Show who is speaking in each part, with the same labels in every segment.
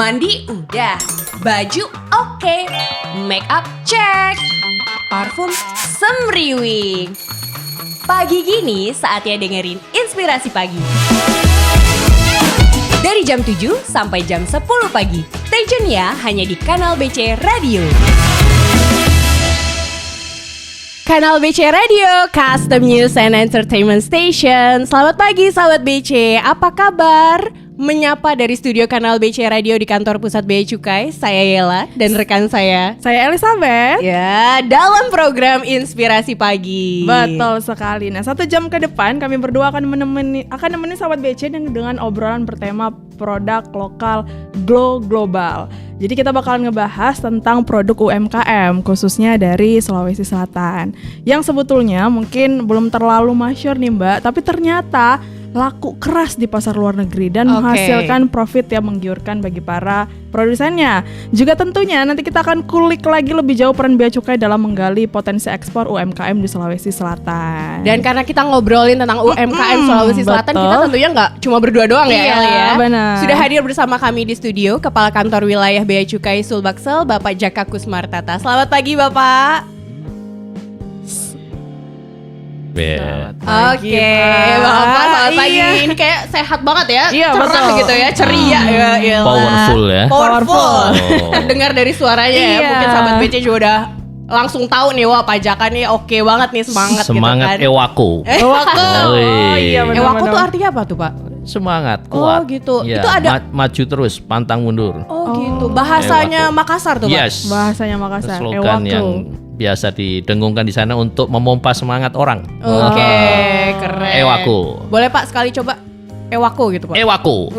Speaker 1: Mandi udah, baju oke, make up cek, parfum semriwing. Pagi gini saatnya dengerin Inspirasi Pagi. Dari jam 7 sampai jam 10 pagi. Stay tune ya, hanya di Kanal BC Radio. Kanal BC Radio, Custom News and Entertainment Station. Selamat pagi sahabat BC, apa kabar? Menyapa dari studio Kanal BC Radio di kantor pusat Bea Cukai. Saya Yela dan rekan saya
Speaker 2: Elizabeth.
Speaker 1: Ya, dalam program Inspirasi Pagi.
Speaker 2: Betul sekali. Nah, 1 jam ke depan kami berdua akan menemani sahabat BC dengan obrolan bertema produk lokal global. Jadi kita bakalan ngebahas tentang produk UMKM khususnya dari Sulawesi Selatan yang sebetulnya mungkin belum terlalu masyhur nih Mbak, tapi ternyata laku keras di pasar luar negeri dan menghasilkan profit yang menggiurkan bagi para produsennya. Juga tentunya nanti kita akan kulik lagi lebih jauh peran Bea Cukai dalam menggali potensi ekspor UMKM di Sulawesi Selatan.
Speaker 1: Dan karena kita ngobrolin tentang UMKM Sulawesi Selatan, kita tentunya nggak cuma berdua doang ya.
Speaker 2: Benar.
Speaker 1: Sudah hadir bersama kami di studio Kepala Kantor Wilayah Bea Cukai Sulbaksel, Bapak Jaka Kusmartata. Selamat pagi Bapak. Oke, Bapak selamat pagi. Ini kayak sehat banget ya, cerah gitu ya, ceria ya.
Speaker 3: Powerful ya.
Speaker 1: Powerful. Terdengar dari suaranya ya. Mungkin sahabat BC juga udah langsung tahu nih, wah Pak Jaka nih oke banget nih, semangat gitu kan.
Speaker 3: Semangat Ewako.
Speaker 2: Oh iya benar.
Speaker 1: Ewako tuh artinya apa tuh Pak?
Speaker 3: Semangat, kuat.
Speaker 1: Oh gitu.
Speaker 3: Ya,
Speaker 1: itu ada
Speaker 3: maju terus, pantang mundur.
Speaker 1: Oh gitu. Bahasanya
Speaker 3: Ewako.
Speaker 1: Makassar tuh Pak.
Speaker 3: Yes.
Speaker 2: Bahasanya Makassar.
Speaker 3: Slogan yang biasa didengungkan di sana untuk memompa semangat orang.
Speaker 1: Oke, keren.
Speaker 3: Ewako.
Speaker 1: Boleh Pak sekali coba Ewako gitu Pak.
Speaker 3: Ewako.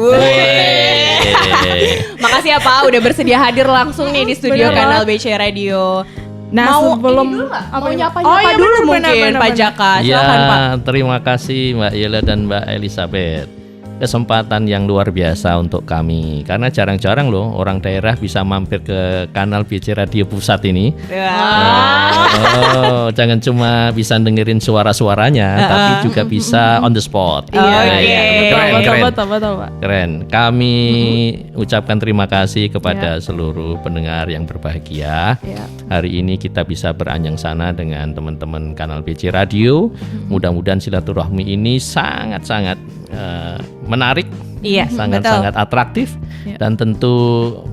Speaker 1: Makasih ya Pak udah bersedia hadir langsung nih di studio Kanal BC Radio.
Speaker 2: Nah,
Speaker 1: mau
Speaker 2: sebelum
Speaker 1: ini dulu nggak? Mau nyapa
Speaker 2: iya,
Speaker 1: dulu
Speaker 2: benar,
Speaker 1: mungkin
Speaker 2: benar,
Speaker 1: Pak Jaka.
Speaker 3: Ya,
Speaker 1: Silakan Pak.
Speaker 3: terima kasih Mbak Yela dan Mbak Elizabeth. Kesempatan yang luar biasa untuk kami, karena jarang-jarang loh orang daerah bisa mampir ke Kanal BC Radio Pusat ini. Jangan cuma bisa dengerin suara-suaranya, tapi juga bisa on the spot.
Speaker 2: Betul, Pak.
Speaker 3: Keren. Kami ucapkan terima kasih kepada seluruh pendengar yang berbahagia. Hari ini kita bisa beranjang sana dengan teman-teman Kanal BC Radio. Mudah-mudahan silaturahmi ini sangat-sangat menarik, sangat-sangat atraktif, dan tentu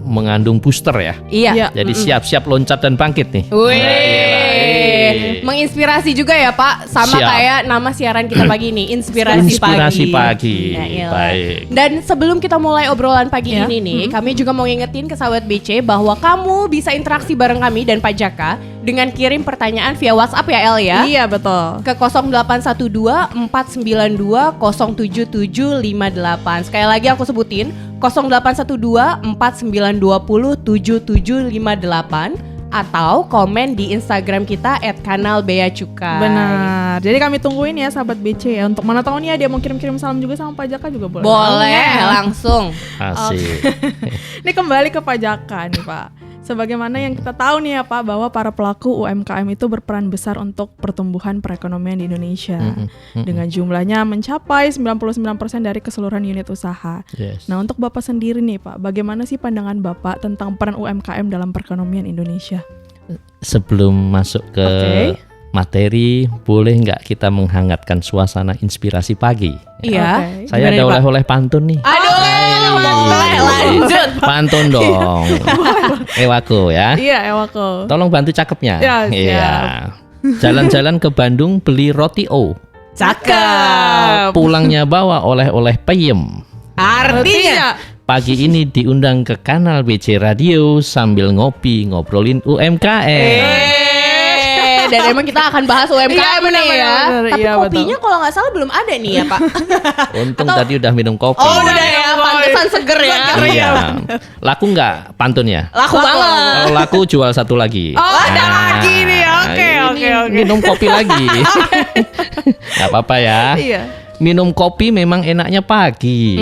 Speaker 3: mengandung booster ya.
Speaker 1: Iya.
Speaker 3: Jadi siap-siap loncat dan bangkit nih.
Speaker 1: Menginspirasi juga ya Pak, sama kayak nama siaran kita pagi ini, Inspirasi
Speaker 3: Pagi. Baik.
Speaker 1: Dan sebelum kita mulai obrolan pagi ini nih, kami juga mau ngingetin ke sahabat BC bahwa kamu bisa interaksi bareng kami dan Pak Jaka dengan kirim pertanyaan via WhatsApp ya El ya.
Speaker 2: Iya betul.
Speaker 1: Ke 0812 492 07758. Sekali lagi aku sebutin 0812 4920 7758 atau komen di Instagram kita @kanalbeacukai.
Speaker 2: Benar. Jadi kami tungguin ya sahabat BC ya. Untuk mana tahu nih dia mau kirim-kirim salam juga sama Pak Jaka juga boleh.
Speaker 1: Boleh, langsung.
Speaker 3: Asik.
Speaker 2: Ini kembali ke Pak Jaka nih Pak. Sebagaimana yang kita tahu nih ya Pak, bahwa para pelaku UMKM itu berperan besar untuk pertumbuhan perekonomian di Indonesia. Dengan jumlahnya mencapai 99% dari keseluruhan unit usaha.
Speaker 3: Yes.
Speaker 2: Nah, untuk Bapak sendiri nih Pak, bagaimana sih pandangan Bapak tentang peran UMKM dalam perekonomian Indonesia?
Speaker 3: Sebelum masuk ke materi, boleh nggak kita menghangatkan suasana inspirasi pagi?
Speaker 1: Iya.
Speaker 3: Saya ada oleh-oleh pantun nih.
Speaker 1: Aduh, lanjut.
Speaker 3: Pantun dong. Ewako ya.
Speaker 2: Iya, Ewako.
Speaker 3: Tolong bantu cakepnya.
Speaker 2: Ya,
Speaker 3: iya. Jalan-jalan ke Bandung beli roti O.
Speaker 1: Cakep.
Speaker 3: Pulangnya bawa oleh-oleh peyem.
Speaker 1: Artinya
Speaker 3: Pagi ini diundang ke Kanal BC Radio sambil ngopi ngobrolin UMKM.
Speaker 1: Dan emang kita akan bahas UMKM nih ya. Tapi kopinya kalau nggak salah belum ada nih ya Pak.
Speaker 3: Untung tadi udah minum kopi.
Speaker 1: Oh udah ya, pantesan seger ya.
Speaker 3: Iya. Laku nggak pantunnya?
Speaker 1: Laku banget.
Speaker 3: Kalau laku jual satu lagi.
Speaker 2: Oh ada lagi nih. Oke.
Speaker 3: Minum kopi lagi. Gak apa-apa ya.
Speaker 2: Iya.
Speaker 3: Minum kopi memang enaknya pagi.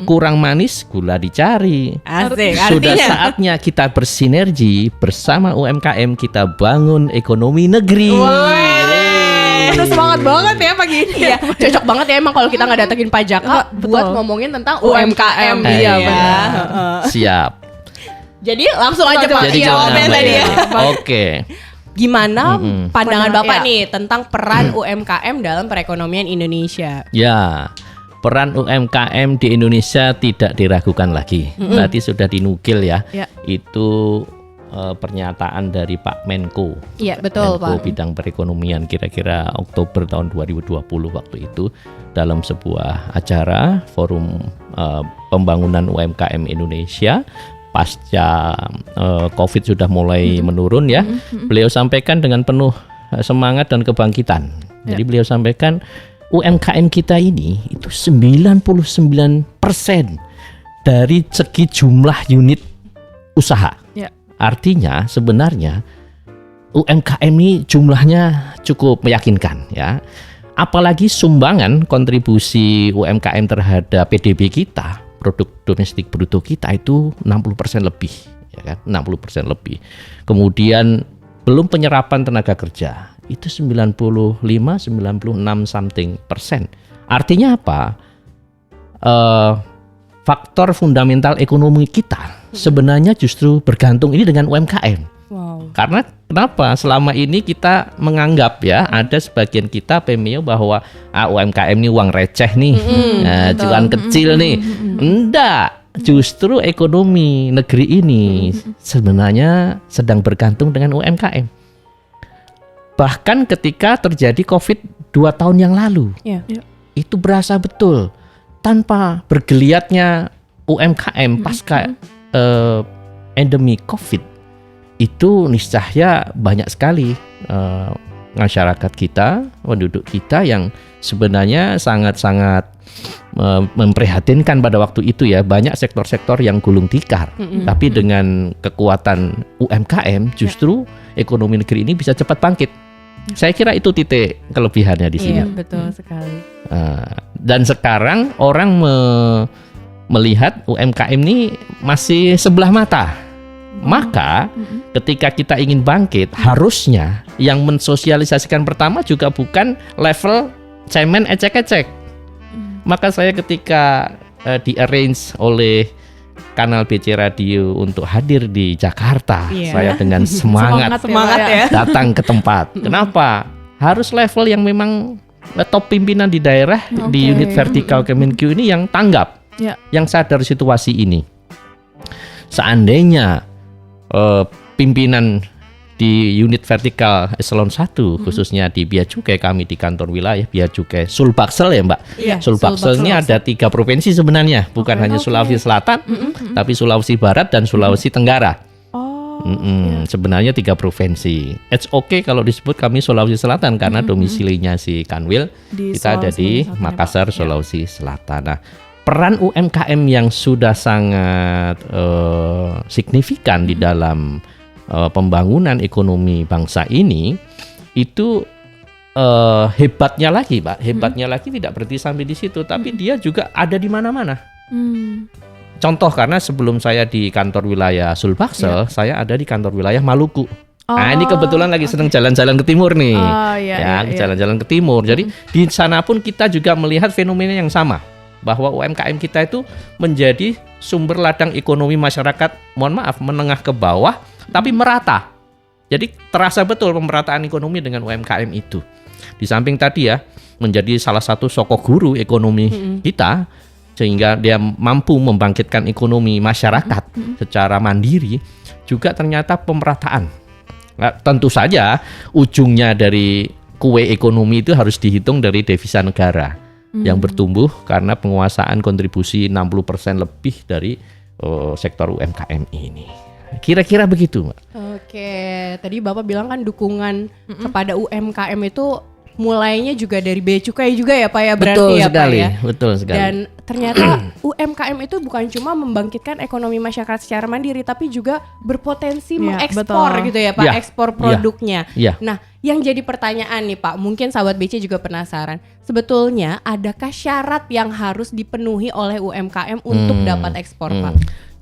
Speaker 3: Kurang manis, gula dicari.
Speaker 1: Asik.
Speaker 3: Sudah saatnya kita bersinergi bersama UMKM, kita bangun ekonomi negeri.
Speaker 2: Udah semangat banget ya pagi ini.
Speaker 1: Iya, cocok banget ya emang kalau kita nggak datengin Pak Jaka buat ngomongin tentang UMKM.
Speaker 2: Iya, benar.
Speaker 3: Siap.
Speaker 1: Jadi langsung aja Pak
Speaker 3: Jadi
Speaker 1: jawabnya
Speaker 3: jangan
Speaker 1: tadi ya.
Speaker 3: Oke.
Speaker 1: Gimana pandangan Bapak
Speaker 2: ya.
Speaker 1: nih tentang peran UMKM dalam perekonomian Indonesia?
Speaker 3: Ya, peran UMKM di Indonesia tidak diragukan lagi. Tadi sudah dinukil ya.
Speaker 2: Ya.
Speaker 3: Itu pernyataan dari Pak Menko.
Speaker 1: Iya, betul
Speaker 3: Menko
Speaker 1: Pak.
Speaker 3: bidang perekonomian kira-kira Oktober tahun 2020 waktu itu dalam sebuah acara forum pembangunan UMKM Indonesia pasca COVID sudah mulai menurun ya. Beliau sampaikan dengan penuh semangat dan kebangkitan. Jadi beliau sampaikan UMKM kita ini itu 99% dari segi jumlah unit usaha.
Speaker 2: Ya.
Speaker 3: Artinya sebenarnya UMKM ini jumlahnya cukup meyakinkan ya. Apalagi sumbangan kontribusi UMKM terhadap PDB kita, produk domestik bruto kita itu 60% lebih, ya kan? 60% lebih. Kemudian belum penyerapan tenaga kerja itu 95, 96 something persen. Artinya apa? Faktor fundamental ekonomi kita sebenarnya justru bergantung ini dengan UMKM.
Speaker 1: Wow.
Speaker 3: Karena kenapa? Selama ini kita menganggap ya ada sebagian kita pemio bahwa UMKM ini uang receh nih, cuan kecil nih. Enggak, justru ekonomi negeri ini sebenarnya sedang bergantung dengan UMKM. Bahkan ketika terjadi COVID 2 tahun yang lalu,
Speaker 1: Iya.
Speaker 3: itu berasa betul tanpa bergeliatnya UMKM pasca endemi COVID. Itu niscaya banyak sekali masyarakat kita, penduduk kita yang sebenarnya sangat-sangat memprihatinkan pada waktu itu ya. Banyak sektor-sektor yang gulung tikar. Tapi dengan kekuatan UMKM justru ekonomi negeri ini bisa cepat bangkit. Saya kira itu titik kelebihannya di sini.
Speaker 1: Iya, betul sekali.
Speaker 3: Dan sekarang orang melihat UMKM ini masih sebelah mata. Maka ketika kita ingin bangkit, harusnya yang mensosialisasikan pertama juga bukan level cemen ecek-ecek. Maka saya ketika di-arrange oleh kanal BC Radio untuk hadir di Jakarta, saya dengan semangat
Speaker 1: ya.
Speaker 3: datang ke tempat. Kenapa? Harus level yang memang top pimpinan di daerah di unit vertikal Kemenq ini yang tanggap, yang sadar situasi ini. Seandainya pimpinan di unit vertikal eselon 1 khususnya di Bea Cukai, kami di kantor wilayah Bea Cukai Sulbaksel ya Mbak.
Speaker 1: Iya,
Speaker 3: Sulbaksel ini ada 3 provinsi sebenarnya, bukan hanya Sulawesi Selatan, tapi Sulawesi Barat dan Sulawesi Tenggara. Sebenarnya 3 provinsi. It's okay kalau disebut kami Sulawesi Selatan karena domisilinya si Kanwil kita ada di Makassar, Sulawesi Selatan. Nah, peran UMKM yang sudah sangat signifikan di dalam pembangunan ekonomi bangsa ini itu hebatnya lagi, Pak. Hebatnya lagi tidak berhenti sampai di situ, tapi dia juga ada di mana-mana. Contoh, karena sebelum saya di kantor wilayah Sulbaksel, saya ada di kantor wilayah Maluku. Nah, ini kebetulan lagi sedang jalan-jalan ke timur nih. Jalan-jalan ke timur. Jadi di sana pun kita juga melihat fenomena yang sama, bahwa UMKM kita itu menjadi sumber ladang ekonomi masyarakat, mohon maaf, menengah ke bawah, tapi merata. Jadi terasa betul pemerataan ekonomi dengan UMKM itu. Di samping tadi ya, menjadi salah satu sokok guru ekonomi kita, sehingga dia mampu membangkitkan ekonomi masyarakat secara mandiri, juga ternyata pemerataan. Nah, tentu saja ujungnya dari kue ekonomi itu harus dihitung dari devisa negara yang bertumbuh karena penguasaan kontribusi 60% lebih dari sektor UMKM ini. Kira-kira begitu, Mbak.
Speaker 1: Oke, tadi Bapak bilang kan dukungan kepada UMKM itu mulainya juga dari Bea Cukai juga ya Pak ya, berarti
Speaker 3: Betul
Speaker 1: ya
Speaker 3: sekali,
Speaker 1: Pak ya.
Speaker 3: betul sekali.
Speaker 1: Dan ternyata UMKM itu bukan cuma membangkitkan ekonomi masyarakat secara mandiri, tapi juga berpotensi mengekspor gitu ya Pak, ekspor produknya. Nah, yang jadi pertanyaan nih Pak, mungkin sahabat BC juga penasaran. Sebetulnya adakah syarat yang harus dipenuhi oleh UMKM untuk dapat ekspor Pak?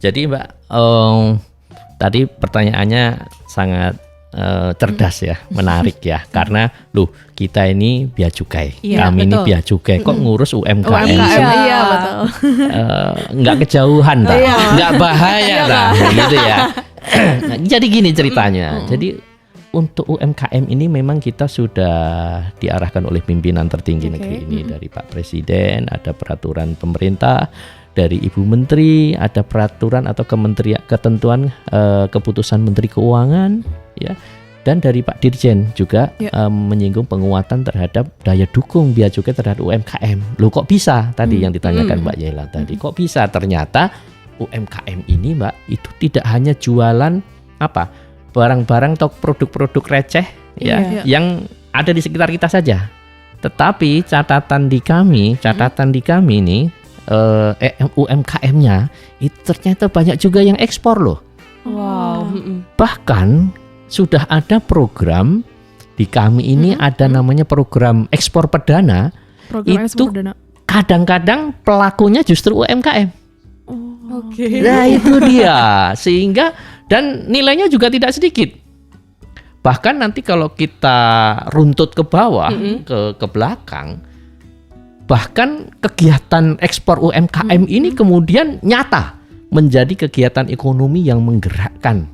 Speaker 3: Jadi Mbak, tadi pertanyaannya sangat cerdas ya, menarik ya, karena loh kita ini bea cukai,
Speaker 1: Iya,
Speaker 3: kami ini
Speaker 1: betul.
Speaker 3: bea cukai, kok ngurus UMKM sih?
Speaker 2: Iya betul.
Speaker 3: Nggak kejauhan tak, nggak bahaya tak, gitu ya. Nah, jadi gini ceritanya, jadi untuk UMKM ini memang kita sudah diarahkan oleh pimpinan tertinggi negeri ini, dari Pak Presiden, ada peraturan pemerintah, dari Ibu Menteri, ada peraturan atau ketentuan keputusan Menteri Keuangan, ya, dan dari Pak Dirjen juga menyinggung penguatan terhadap daya dukung bea cukai terhadap UMKM. Loh kok bisa tadi yang ditanyakan Mbak Yela tadi, kok bisa? Ternyata UMKM ini Mbak itu tidak hanya jualan apa barang-barang atau produk-produk receh ya yang ada di sekitar kita saja, tetapi catatan di kami ini UMKM-nya itu ternyata banyak juga yang ekspor loh.
Speaker 1: Wow.
Speaker 3: Bahkan sudah ada program di kami ini ada namanya program ekspor perdana.
Speaker 2: Program
Speaker 3: itu
Speaker 2: ekspor perdana.
Speaker 3: kadang-kadang pelakunya justru UMKM.
Speaker 1: Oke.
Speaker 3: Nah itu dia, sehingga dan nilainya juga tidak sedikit. Bahkan nanti kalau kita runtut ke bawah, ke belakang, bahkan kegiatan ekspor UMKM ini kemudian nyata menjadi kegiatan ekonomi yang menggerakkan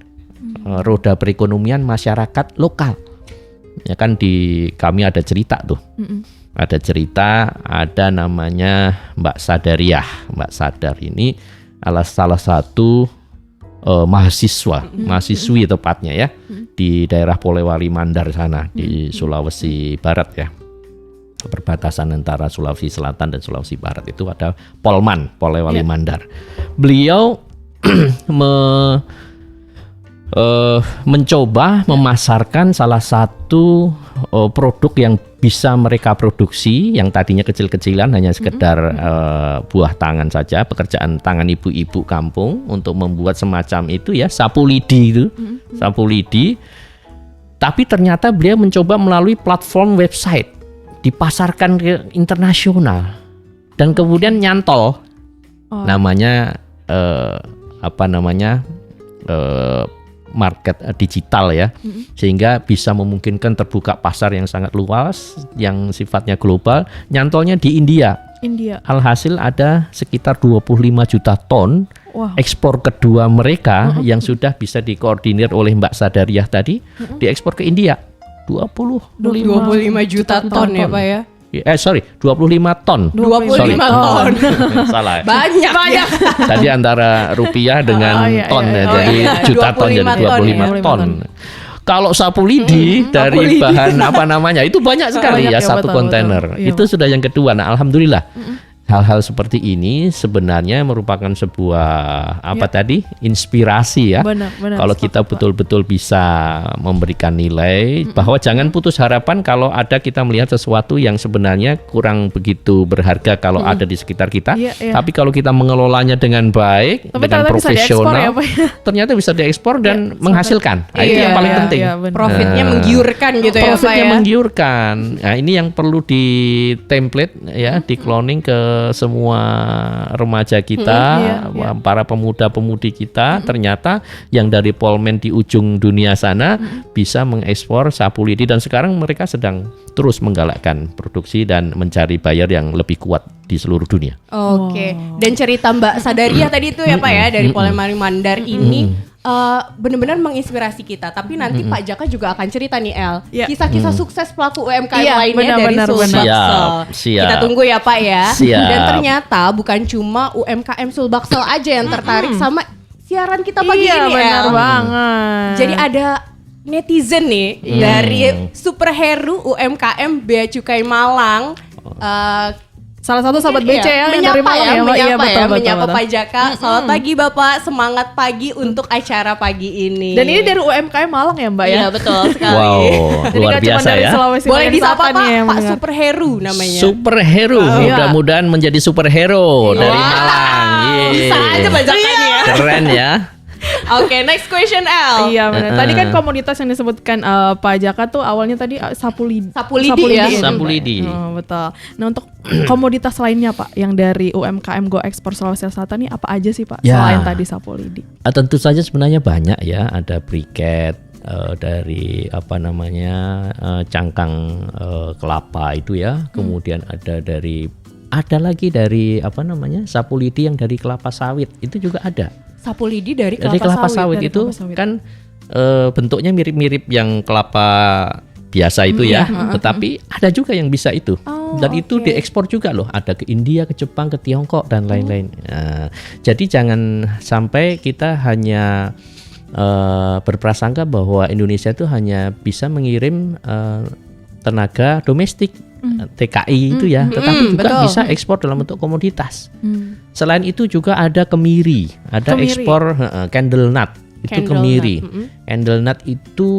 Speaker 3: roda perekonomian masyarakat lokal. Ya kan di kami ada cerita tuh. Ada cerita, ada namanya Mbak Sadariah. Mbak Sadar ini adalah salah satu mahasiswi tepatnya ya, di daerah Polewali Mandar sana di Sulawesi Barat ya. Perbatasan antara Sulawesi Selatan dan Sulawesi Barat itu ada Polewali Mandar. Beliau mencoba memasarkan salah satu produk yang bisa mereka produksi, yang tadinya kecil-kecilan hanya sekedar buah tangan saja, pekerjaan tangan ibu-ibu kampung untuk membuat semacam itu ya, sapu lidi itu, sapu lidi. Tapi ternyata beliau mencoba melalui platform website, dipasarkan ke internasional dan kemudian nyantol namanya market digital ya, sehingga bisa memungkinkan terbuka pasar yang sangat luas yang sifatnya global. Nyantolnya di India. Alhasil ada sekitar 25 juta ton ekspor kedua mereka yang sudah bisa dikoordinir oleh Mbak Sadariah tadi, diekspor ke India. 25
Speaker 1: juta ton ya Pak ya.
Speaker 3: 25 ton.
Speaker 1: 25 ton.
Speaker 3: Salah.
Speaker 1: Banyak.
Speaker 3: Tadi antara rupiah dengan ton ya, jadi juta ton jadi 25 ton. Kalau sapu lidi dari bahan apa namanya itu banyak sekali ya, satu kontainer. Itu sudah yang kedua. Nah, alhamdulillah. Hal-hal seperti ini sebenarnya merupakan sebuah inspirasi ya.
Speaker 2: Benar,
Speaker 3: kalau kita betul-betul bisa memberikan nilai, bahwa jangan putus harapan kalau ada kita melihat sesuatu yang sebenarnya kurang begitu berharga kalau ada di sekitar kita. Tapi kalau kita mengelolanya dengan baik, dengan profesional, ternyata bisa diekspor dan menghasilkan. Nah, itu yang paling penting.
Speaker 1: Profitnya menggiurkan gitu ya Pak ya.
Speaker 3: Profitnya menggiurkan. Nah, ini yang perlu di template ya, di cloning ke semua remaja kita, para pemuda-pemudi kita. Ternyata yang dari Polmen di ujung dunia sana bisa mengekspor sapu lidi, dan sekarang mereka sedang terus menggalakkan produksi dan mencari buyer yang lebih kuat di seluruh dunia.
Speaker 1: Oke. Dan cerita Mbak Sadariah tadi itu ya Pak ya, dari Polewali Mandar ini benar-benar menginspirasi kita. Tapi nanti Pak Jaka juga akan cerita nih kisah-kisah sukses pelaku UMKM lainnya dari Sulbaksel.
Speaker 3: Siap.
Speaker 1: Kita tunggu ya Pak ya.
Speaker 3: Siap.
Speaker 1: Dan ternyata bukan cuma UMKM Sulbaksel aja yang tertarik sama siaran kita pagi ini.
Speaker 2: Benar banget.
Speaker 1: Jadi ada netizen nih dari Superhero UMKM Bea Cukai Malang.
Speaker 2: Salah satu sahabat BC ya,
Speaker 1: menyapa
Speaker 2: betul.
Speaker 1: Pak Jaka. Selamat pagi Bapak, semangat pagi untuk acara pagi ini.
Speaker 2: Dan ini dari UMKM Malang ya Mbak ya?
Speaker 1: Iya betul sekali.
Speaker 3: Wow,
Speaker 2: Jadi
Speaker 3: luar
Speaker 2: nggak cuma
Speaker 3: biasa
Speaker 2: dari
Speaker 3: ya.
Speaker 2: Sulawesi
Speaker 1: Boleh disapa Pak
Speaker 2: mendengar.
Speaker 1: Superhero namanya.
Speaker 3: Superhero, mudah-mudahan menjadi superhero dari Malang.
Speaker 1: Bisa aja Pak Jaka nih ya.
Speaker 3: Keren ya.
Speaker 1: Oke, next question L.
Speaker 2: Iya benar. Tadi kan komoditas yang disebutkan Pak Jaka tuh awalnya tadi sapu lidi.
Speaker 1: Sapu lidi ya.
Speaker 3: Sapu lidi.
Speaker 2: Oh, betul. Nah untuk komoditas lainnya Pak yang dari UMKM Go Ekspor Sulawesi Selatan nih apa aja sih Pak
Speaker 3: Ya.
Speaker 2: selain tadi sapu lidi?
Speaker 3: Tentu saja sebenarnya banyak ya, ada briket, dari apa namanya cangkang kelapa itu ya, kemudian ada lagi dari apa namanya sapu lidi yang dari kelapa sawit itu juga ada.
Speaker 1: Sapu lidi dari
Speaker 3: Dari kelapa sawit
Speaker 2: dari
Speaker 3: itu
Speaker 2: kelapa sawit.
Speaker 3: kan bentuknya mirip-mirip yang kelapa biasa itu ya, tetapi ada juga yang bisa itu. Dan itu diekspor juga loh, ada ke India, ke Jepang, ke Tiongkok dan lain-lain. Nah, jadi jangan sampai kita hanya berprasangka bahwa Indonesia itu hanya bisa mengirim tenaga domestik TKI itu ya, tetapi juga
Speaker 1: betul.
Speaker 3: bisa ekspor dalam bentuk komoditas. Selain itu juga ada kemiri, ada
Speaker 2: Kemiri.
Speaker 3: ekspor candle nut itu
Speaker 1: Candle
Speaker 3: kemiri.
Speaker 1: nut,
Speaker 3: Candle nut itu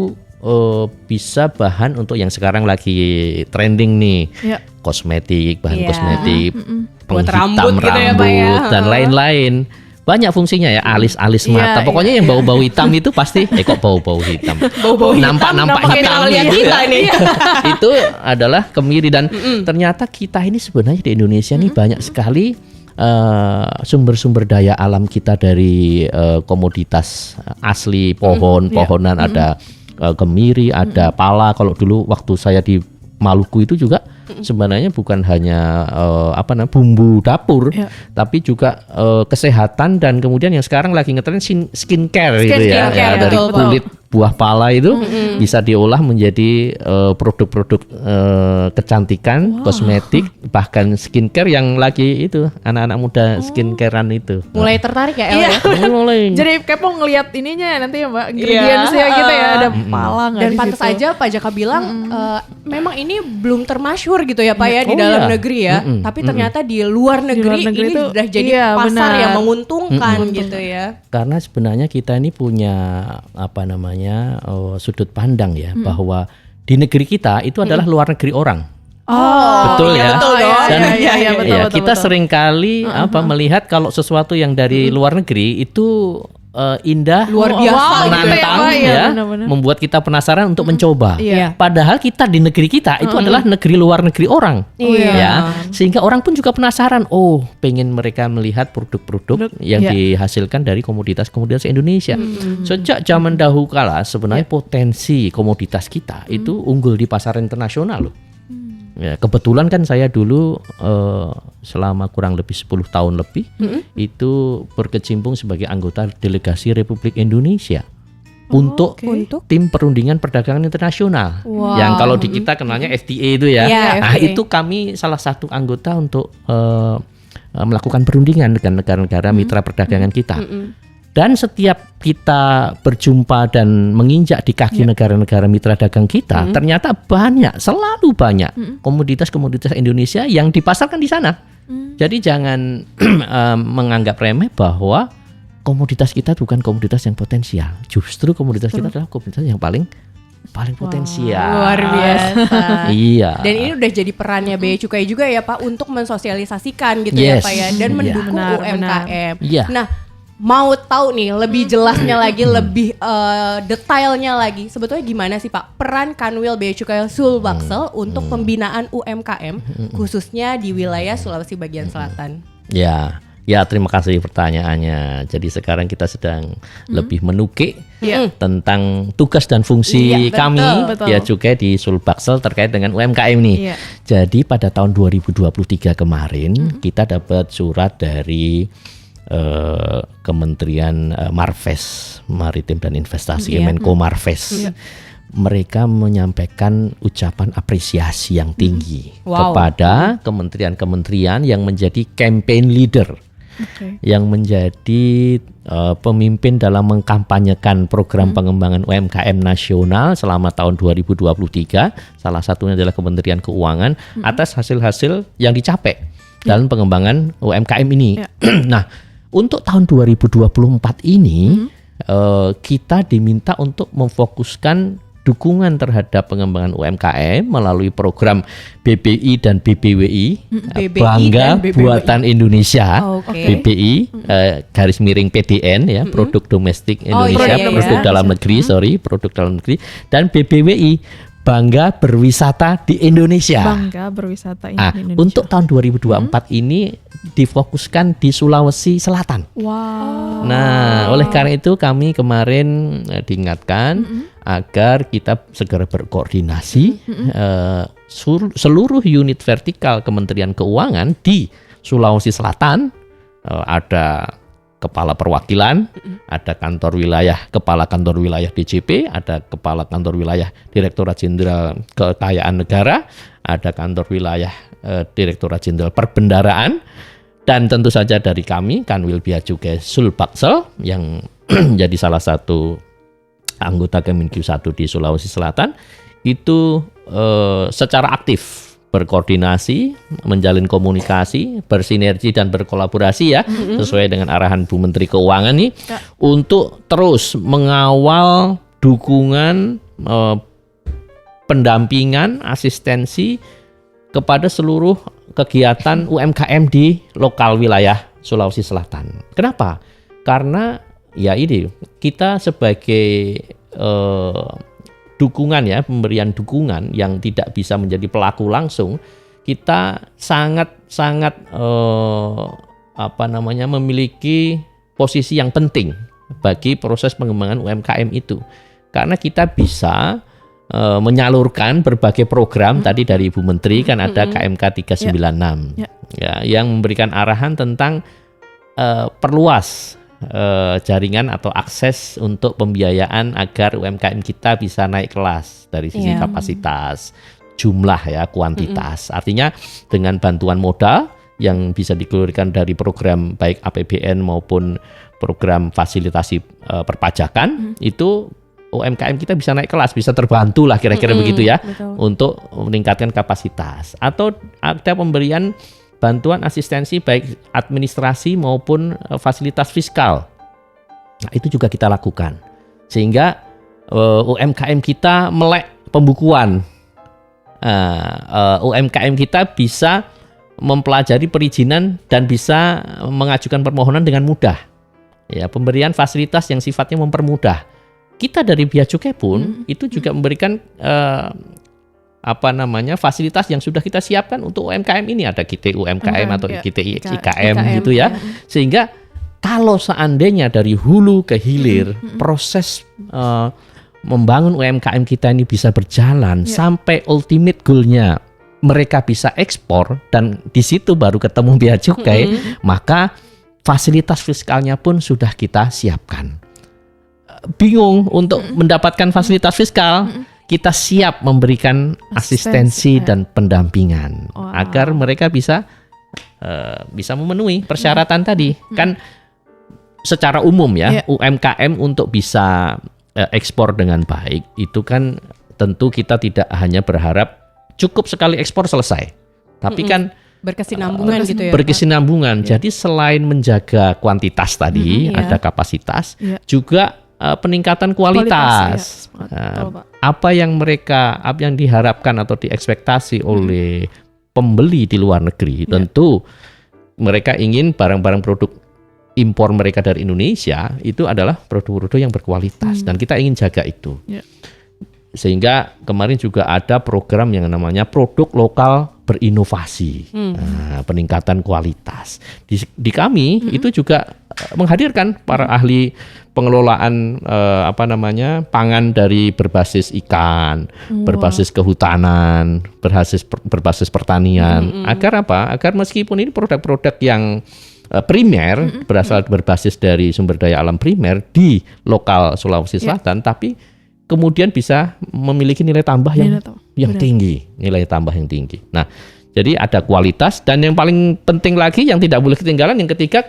Speaker 3: bisa bahan untuk yang sekarang lagi trending nih,
Speaker 2: Ya.
Speaker 3: kosmetik, bahan
Speaker 1: Iya.
Speaker 3: kosmetik,
Speaker 1: Buat
Speaker 3: penghitam
Speaker 1: rambut gitu ya, Pak, ya.
Speaker 3: dan lain-lain. Banyak fungsinya ya, alis-alis
Speaker 2: Iya,
Speaker 3: mata. Pokoknya yang bau-bau hitam itu pasti kok bau-bau hitam.
Speaker 1: Bau-bau hitam,
Speaker 3: Nampak
Speaker 1: nampak
Speaker 3: hitam
Speaker 1: kita lihat
Speaker 3: gitu
Speaker 1: kita
Speaker 3: ya.
Speaker 1: nih.
Speaker 3: Itu adalah kemiri dan ternyata kita ini sebenarnya di Indonesia nih banyak sekali sumber-sumber daya alam kita dari komoditas asli pohonan ada kemiri, ada pala. Kalau dulu waktu saya di Maluku itu juga sebenarnya bukan hanya bumbu dapur, tapi juga kesehatan dan kemudian yang sekarang lagi ngetren skincare gitu ya.
Speaker 1: Skincare,
Speaker 3: Dari
Speaker 1: betul,
Speaker 3: kulit buah pala itu bisa diolah menjadi produk-produk kecantikan, kosmetik, bahkan skincare yang lagi itu anak-anak muda skincarean itu.
Speaker 1: Mulai tertarik ya El
Speaker 2: Iya.
Speaker 1: ya?
Speaker 3: Mulai.
Speaker 2: Jadi kepo ngelihat ininya nanti ya Mbak, ingredients-nya gitu ya, ada pala nggak
Speaker 1: Dan
Speaker 2: di
Speaker 1: pantas
Speaker 2: situ?
Speaker 1: aja Pak Jaka bilang memang ini belum termasyhur gitu ya Pak ya di
Speaker 3: Oh,
Speaker 1: dalam
Speaker 3: iya.
Speaker 1: negeri ya. Tapi ternyata di luar negeri,
Speaker 2: negeri
Speaker 1: ini
Speaker 2: itu,
Speaker 1: sudah jadi
Speaker 2: iya,
Speaker 1: pasar
Speaker 2: benar.
Speaker 1: yang menguntungkan gitu ya.
Speaker 3: Karena sebenarnya kita ini punya sudut pandang ya bahwa di negeri kita itu adalah luar negeri orang.
Speaker 2: Oh,
Speaker 3: Betul
Speaker 2: iya,
Speaker 3: ya.
Speaker 2: betul dong.
Speaker 3: Dan
Speaker 2: Iya, betul,
Speaker 3: ya,
Speaker 2: betul,
Speaker 3: kita
Speaker 2: betul.
Speaker 3: seringkali melihat kalau sesuatu yang dari luar negeri itu indah,
Speaker 1: Luar biasa
Speaker 2: Wow, gitu ya,
Speaker 3: menantang
Speaker 2: Pak, ya,
Speaker 3: ya,
Speaker 2: benar-benar.
Speaker 3: membuat kita penasaran untuk mencoba.
Speaker 2: Iya.
Speaker 3: Padahal kita di negeri kita itu adalah negeri luar negeri orang.
Speaker 1: Iya.
Speaker 3: Ya, sehingga orang pun juga penasaran. Oh, pengen mereka melihat produk-produk yang
Speaker 2: Iya.
Speaker 3: dihasilkan dari komoditas-komoditas Indonesia. Sejak zaman dahulu kala sebenarnya potensi komoditas kita itu unggul di pasar internasional loh. Ya, kebetulan kan saya dulu selama kurang lebih 10 tahun lebih itu berkecimpung sebagai anggota delegasi Republik Indonesia untuk tim perundingan perdagangan internasional.
Speaker 1: Wow.
Speaker 3: Yang kalau di kita kenalnya FTA itu ya.
Speaker 1: Iya,
Speaker 3: Nah,
Speaker 1: FTA.
Speaker 3: itu kami salah satu anggota untuk melakukan perundingan dengan negara-negara mitra perdagangan kita. Dan setiap kita berjumpa dan menginjak di kaki negara-negara mitra dagang kita, ternyata selalu banyak komoditas-komoditas Indonesia yang dipasarkan di sana. Jadi jangan menganggap remeh bahwa komoditas kita bukan komoditas yang potensial. Justru komoditas kita adalah komoditas yang paling potensial.
Speaker 1: Luar biasa.
Speaker 3: Iya.
Speaker 1: Dan ini udah jadi perannya Bea Cukai juga ya Pak untuk mensosialisasikan gitu
Speaker 3: Yes.
Speaker 1: ya Pak ya dan
Speaker 3: Iya.
Speaker 1: mendukung
Speaker 2: Benar,
Speaker 1: UMKM.
Speaker 3: Iya.
Speaker 1: Nah, mau tahu nih lebih jelasnya lagi, lebih detailnya lagi. Sebetulnya gimana sih Pak peran Kanwil Bea Cukai Sulbaksel untuk pembinaan UMKM khususnya di wilayah Sulawesi bagian selatan?
Speaker 3: Ya, terima kasih pertanyaannya. Jadi sekarang kita sedang lebih menukik tentang tugas dan fungsi
Speaker 1: Iya, betul,
Speaker 3: kami
Speaker 2: betul.
Speaker 3: Bea Cukai di Sulbaksel terkait dengan UMKM nih.
Speaker 2: Iya.
Speaker 3: Jadi pada tahun 2023 kemarin kita dapat surat dari Kementerian Marves, Maritim dan Investasi, Menko Marves. Mereka menyampaikan ucapan apresiasi yang tinggi
Speaker 1: Wow.
Speaker 3: kepada kementerian-kementerian yang menjadi campaign leader, yang menjadi pemimpin dalam mengkampanyekan program pengembangan UMKM nasional selama tahun 2023. Salah satunya adalah Kementerian Keuangan atas hasil-hasil yang dicapai dalam pengembangan UMKM ini. Nah, untuk tahun 2024 ini kita diminta untuk memfokuskan dukungan terhadap pengembangan UMKM melalui program BBI dan BBWI,
Speaker 1: BBI
Speaker 3: Bangga
Speaker 1: dan BBWI.
Speaker 3: Buatan Indonesia,
Speaker 1: Oke.
Speaker 3: BBI garis miring PDN ya, produk domestik
Speaker 1: Oh,
Speaker 3: Indonesia,
Speaker 1: iya, iya,
Speaker 3: produk
Speaker 1: iya.
Speaker 3: dalam negeri, produk dalam negeri, dan BBWI bangga berwisata di Indonesia.
Speaker 2: Bangga berwisata di Indonesia.
Speaker 3: Untuk tahun 2024 ini difokuskan di Sulawesi Selatan.
Speaker 2: Wow.
Speaker 3: Nah, oleh karena itu kami kemarin diingatkan agar kita segera berkoordinasi seluruh unit vertikal Kementerian Keuangan di Sulawesi Selatan. Ada kepala perwakilan, ada kepala kantor wilayah DJP, ada kepala kantor wilayah Direktorat Jenderal Kekayaan Negara, ada kantor wilayah Direktorat Jenderal Perbendaraan, dan tentu saja dari kami Kanwil Bea Cukai Sulbaksel yang menjadi salah satu anggota Kemenkyu 1 di Sulawesi Selatan itu secara aktif berkoordinasi, menjalin komunikasi, bersinergi dan berkolaborasi ya, sesuai dengan arahan Bu Menteri Keuangan nih, untuk terus mengawal dukungan, pendampingan, asistensi kepada seluruh kegiatan UMKM di lokal wilayah Sulawesi Selatan. Kenapa? Karena ya ini kita sebagai dukungan ya, pemberian dukungan yang tidak bisa menjadi pelaku langsung, kita sangat memiliki posisi yang penting bagi proses pengembangan UMKM itu, karena kita bisa menyalurkan berbagai program. Tadi dari Ibu Menteri kan ada KMK 396 ya, yang memberikan arahan tentang perluas jaringan atau akses untuk pembiayaan agar UMKM kita bisa naik kelas dari sisi kapasitas, jumlah ya, kuantitas. Artinya dengan bantuan modal yang bisa dikelurkan dari program baik APBN maupun program fasilitasi perpajakan, itu UMKM kita bisa naik kelas, bisa terbantu lah kira-kira begitu ya, untuk meningkatkan kapasitas. Atau ada pemberian bantuan asistensi baik administrasi maupun fasilitas fiskal. Nah, itu juga kita lakukan sehingga UMKM kita melek pembukuan. UMKM kita bisa mempelajari perizinan dan bisa mengajukan permohonan dengan mudah. Ya, pemberian fasilitas yang sifatnya mempermudah. Kita dari Bea Cukai pun itu juga memberikan fasilitas yang sudah kita siapkan untuk UMKM ini, ada KIT UMKM atau KIT IKM gitu ya. Sehingga kalau seandainya dari hulu ke hilir proses membangun UMKM kita ini bisa berjalan sampai ultimate goal-nya mereka bisa ekspor, dan di situ baru ketemu Bea Cukai, maka fasilitas fiskalnya pun sudah kita siapkan. Bingung untuk mendapatkan fasilitas fiskal, kita siap memberikan asistensi dan pendampingan agar mereka bisa memenuhi persyaratan tadi. Kan secara umum ya, UMKM untuk bisa ekspor dengan baik itu kan tentu kita tidak hanya berharap cukup sekali ekspor selesai, tapi kan
Speaker 1: berkesinambungan gitu ya.
Speaker 3: Berkesinambungan. Jadi selain menjaga kuantitas tadi, ada kapasitas, juga peningkatan kualitas. Apa yang diharapkan atau diekspektasi oleh pembeli di luar negeri, tentu mereka ingin barang-barang produk impor mereka dari Indonesia itu adalah produk-produk yang berkualitas, dan kita ingin jaga itu. Sehingga kemarin juga ada program yang namanya produk lokal berinovasi, peningkatan kualitas. Di kami itu juga menghadirkan para ahli pengelolaan pangan dari berbasis ikan, berbasis kehutanan, berbasis pertanian. Agar apa? Agar meskipun ini produk-produk yang primer, berbasis dari sumber daya alam primer di lokal Sulawesi Selatan, tapi kemudian bisa memiliki nilai tambah yang tinggi, nilai tambah yang tinggi. Nah, jadi ada kualitas, dan yang paling penting lagi yang tidak boleh ketinggalan yang ketiga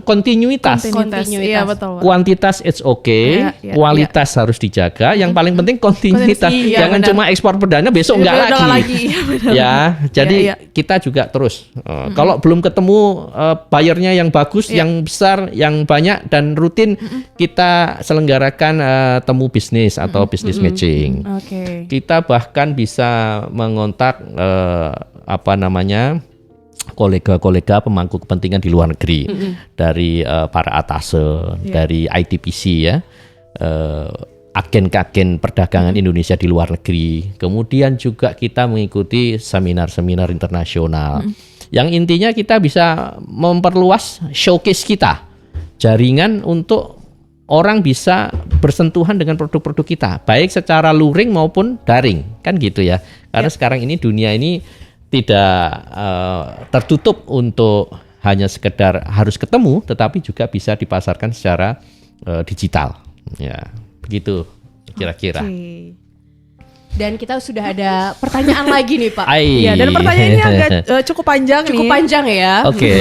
Speaker 3: kontinuitas.
Speaker 2: Iya, betul.
Speaker 3: Kuantitas it's okay, kualitas harus dijaga. Yang paling penting kontinuitas. Jangan cuma ekspor perdana besok enggak lagi. Ya, jadi kita juga terus kalau belum ketemu buyernya yang bagus, yang besar, yang banyak dan rutin, kita selenggarakan temu bisnis atau business matching. Kita bahkan bisa mengontak kolega-kolega pemangku kepentingan di luar negeri, dari para atase, dari ITPC ya, agen-agen perdagangan Indonesia di luar negeri. Kemudian juga kita mengikuti seminar-seminar internasional. Yang intinya kita bisa memperluas showcase kita, jaringan untuk orang bisa bersentuhan dengan produk-produk kita, baik secara luring maupun daring, kan gitu ya. Karena sekarang ini dunia ini tidak tertutup untuk hanya sekedar harus ketemu, tetapi juga bisa dipasarkan secara digital. Ya, begitu kira-kira.
Speaker 2: Oke.
Speaker 1: Dan kita sudah ada pertanyaan lagi nih Pak.
Speaker 2: Ya, dan pertanyaannya agak cukup panjang nih.
Speaker 1: Cukup panjang ya.
Speaker 3: Oke.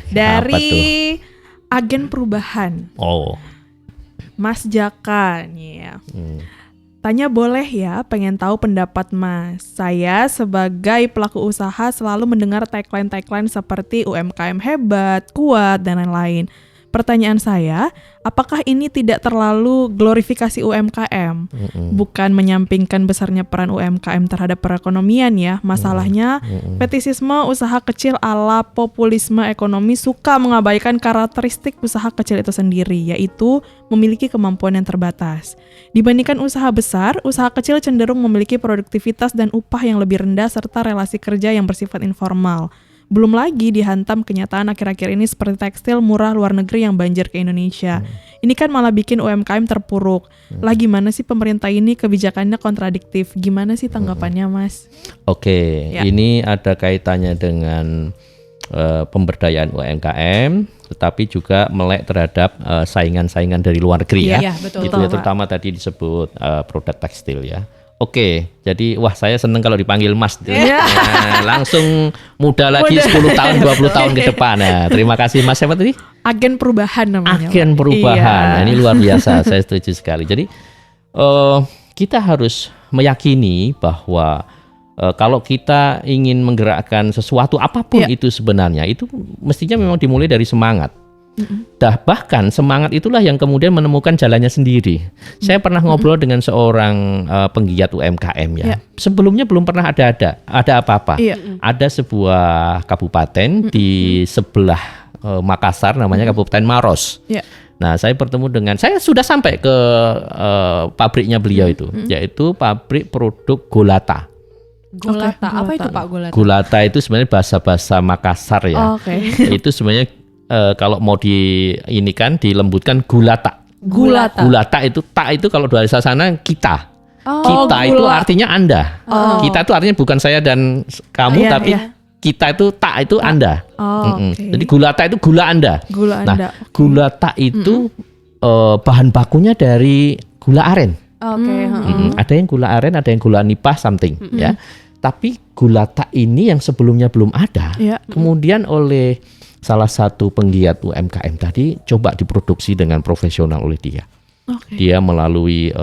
Speaker 2: Dari agen perubahan.
Speaker 3: Oh.
Speaker 2: Mas Jaka nih ya. Tanya boleh ya, pengen tahu pendapat Mas. Saya sebagai pelaku usaha selalu mendengar tagline-tagline seperti UMKM hebat, kuat, dan lain-lain. Pertanyaan saya, apakah ini tidak terlalu glorifikasi UMKM? Bukan menyampingkan besarnya peran UMKM terhadap perekonomian ya. Masalahnya, fetisisme usaha kecil ala populisme ekonomi suka mengabaikan karakteristik usaha kecil itu sendiri, yaitu memiliki kemampuan yang terbatas. Dibandingkan usaha besar, usaha kecil cenderung memiliki produktivitas dan upah yang lebih rendah serta relasi kerja yang bersifat informal. Belum lagi dihantam kenyataan akhir-akhir ini seperti tekstil murah luar negeri yang banjir ke Indonesia. Ini kan malah bikin UMKM terpuruk. Lah gimana sih pemerintah ini kebijakannya kontradiktif? Gimana sih tanggapannya Mas?
Speaker 3: Oke, ini ada kaitannya dengan pemberdayaan UMKM, tetapi juga melek terhadap saingan-saingan dari luar negeri ya.
Speaker 1: Iya, betul.
Speaker 3: Itu ya, terutama tadi disebut produk tekstil ya. Oke, jadi wah saya seneng kalau dipanggil Mas. Nah, langsung muda lagi 10 tahun, 20 tahun ke depan. Nah, terima kasih Mas, siapa tadi?
Speaker 2: Agen perubahan namanya.
Speaker 3: Agen perubahan. Nah, ini luar biasa, saya setuju sekali. Jadi kita harus meyakini bahwa kalau kita ingin menggerakkan sesuatu apapun itu sebenarnya, itu mestinya memang dimulai dari semangat. Bahkan semangat itulah yang kemudian menemukan jalannya sendiri. Saya pernah ngobrol dengan seorang penggiat UMKM ya. Sebelumnya belum pernah ada apa-apa. Ada sebuah kabupaten di sebelah Makassar, namanya Kabupaten Maros. Nah, saya bertemu dengan, saya sudah sampai ke pabriknya beliau itu, yaitu pabrik produk Golata.
Speaker 1: Golata, apa itu Pak Golata?
Speaker 3: Golata itu sebenarnya bahasa Makassar ya. Itu sebenarnya kalau mau ini kan dilembutkan gulata. Gulata itu tak itu kalau bahasa sana kita. Kita itu artinya Anda. Kita itu artinya bukan saya dan kamu, tapi kita itu tak itu Anda. Jadi gulata itu gula Anda. Nah, gulata itu bahan bakunya dari gula aren. Ada yang gula aren, ada yang gula nipah something ya. Tapi gulata ini yang sebelumnya belum ada. Kemudian oleh salah satu penggiat UMKM tadi coba diproduksi dengan profesional oleh dia. Dia melalui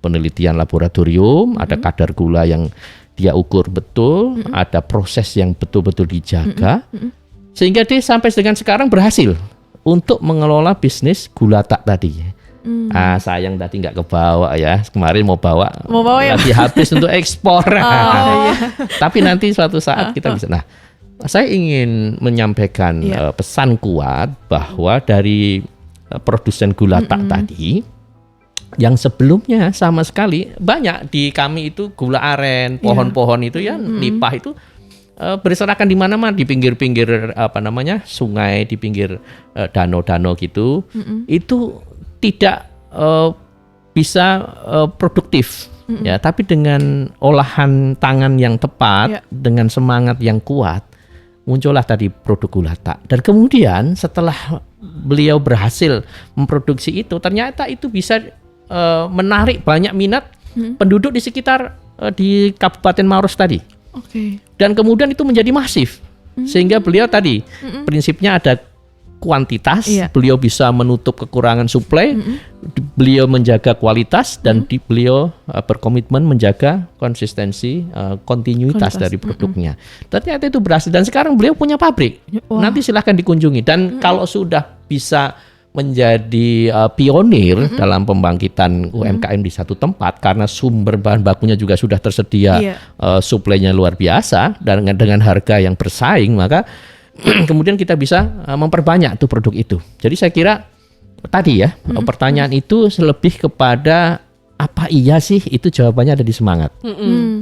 Speaker 3: penelitian laboratorium, ada kadar gula yang dia ukur betul, ada proses yang betul-betul dijaga, sehingga dia sampai dengan sekarang berhasil untuk mengelola bisnis gulata tadi. Sayang tadi nggak kebawa ya. Kemarin mau bawa lagi habis untuk ekspor. Tapi nanti suatu saat kita bisa. Nah, saya ingin menyampaikan pesan kuat bahwa dari produsen gulata tadi yang sebelumnya sama sekali banyak di kami itu gula aren, pohon-pohon itu ya, nipah itu berserakan di mana-mana, di pinggir-pinggir sungai, di pinggir danau-danau gitu. Itu tidak bisa produktif ya, tapi dengan olahan tangan yang tepat, dengan semangat yang kuat, muncullah tadi produk gulata. Dan kemudian setelah beliau berhasil memproduksi itu, ternyata itu bisa menarik banyak minat penduduk di sekitar di Kabupaten Maros tadi. Dan kemudian itu menjadi masif. Sehingga beliau tadi prinsipnya ada kuantitas, beliau bisa menutup kekurangan suplai, beliau menjaga kualitas, dan beliau berkomitmen menjaga konsistensi, kontinuitas dari produknya. Ternyata itu berhasil dan sekarang beliau punya pabrik. Nanti silahkan dikunjungi, dan kalau sudah bisa menjadi pionir dalam pembangkitan UMKM di satu tempat karena sumber bahan bakunya juga sudah tersedia, suplainya luar biasa dan dengan harga yang bersaing, maka kemudian kita bisa memperbanyak tuh produk itu. Jadi saya kira tadi ya, pertanyaan itu lebih kepada apa iya sih, itu jawabannya ada di semangat.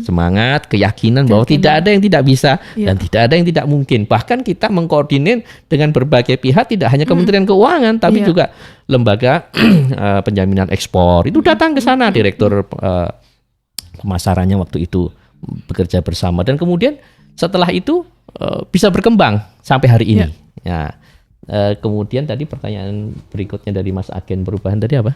Speaker 3: Semangat, keyakinan bahwa tidak ada yang tidak bisa dan tidak ada yang tidak mungkin. Bahkan kita mengkoordinir dengan berbagai pihak, tidak hanya Kementerian Keuangan tapi juga lembaga penjaminan ekspor. Itu datang ke sana, direktur pemasarannya waktu itu bekerja bersama, dan kemudian setelah itu bisa berkembang sampai hari ini. Ya. Kemudian tadi pertanyaan berikutnya dari Mas Agen Perubahan tadi apa?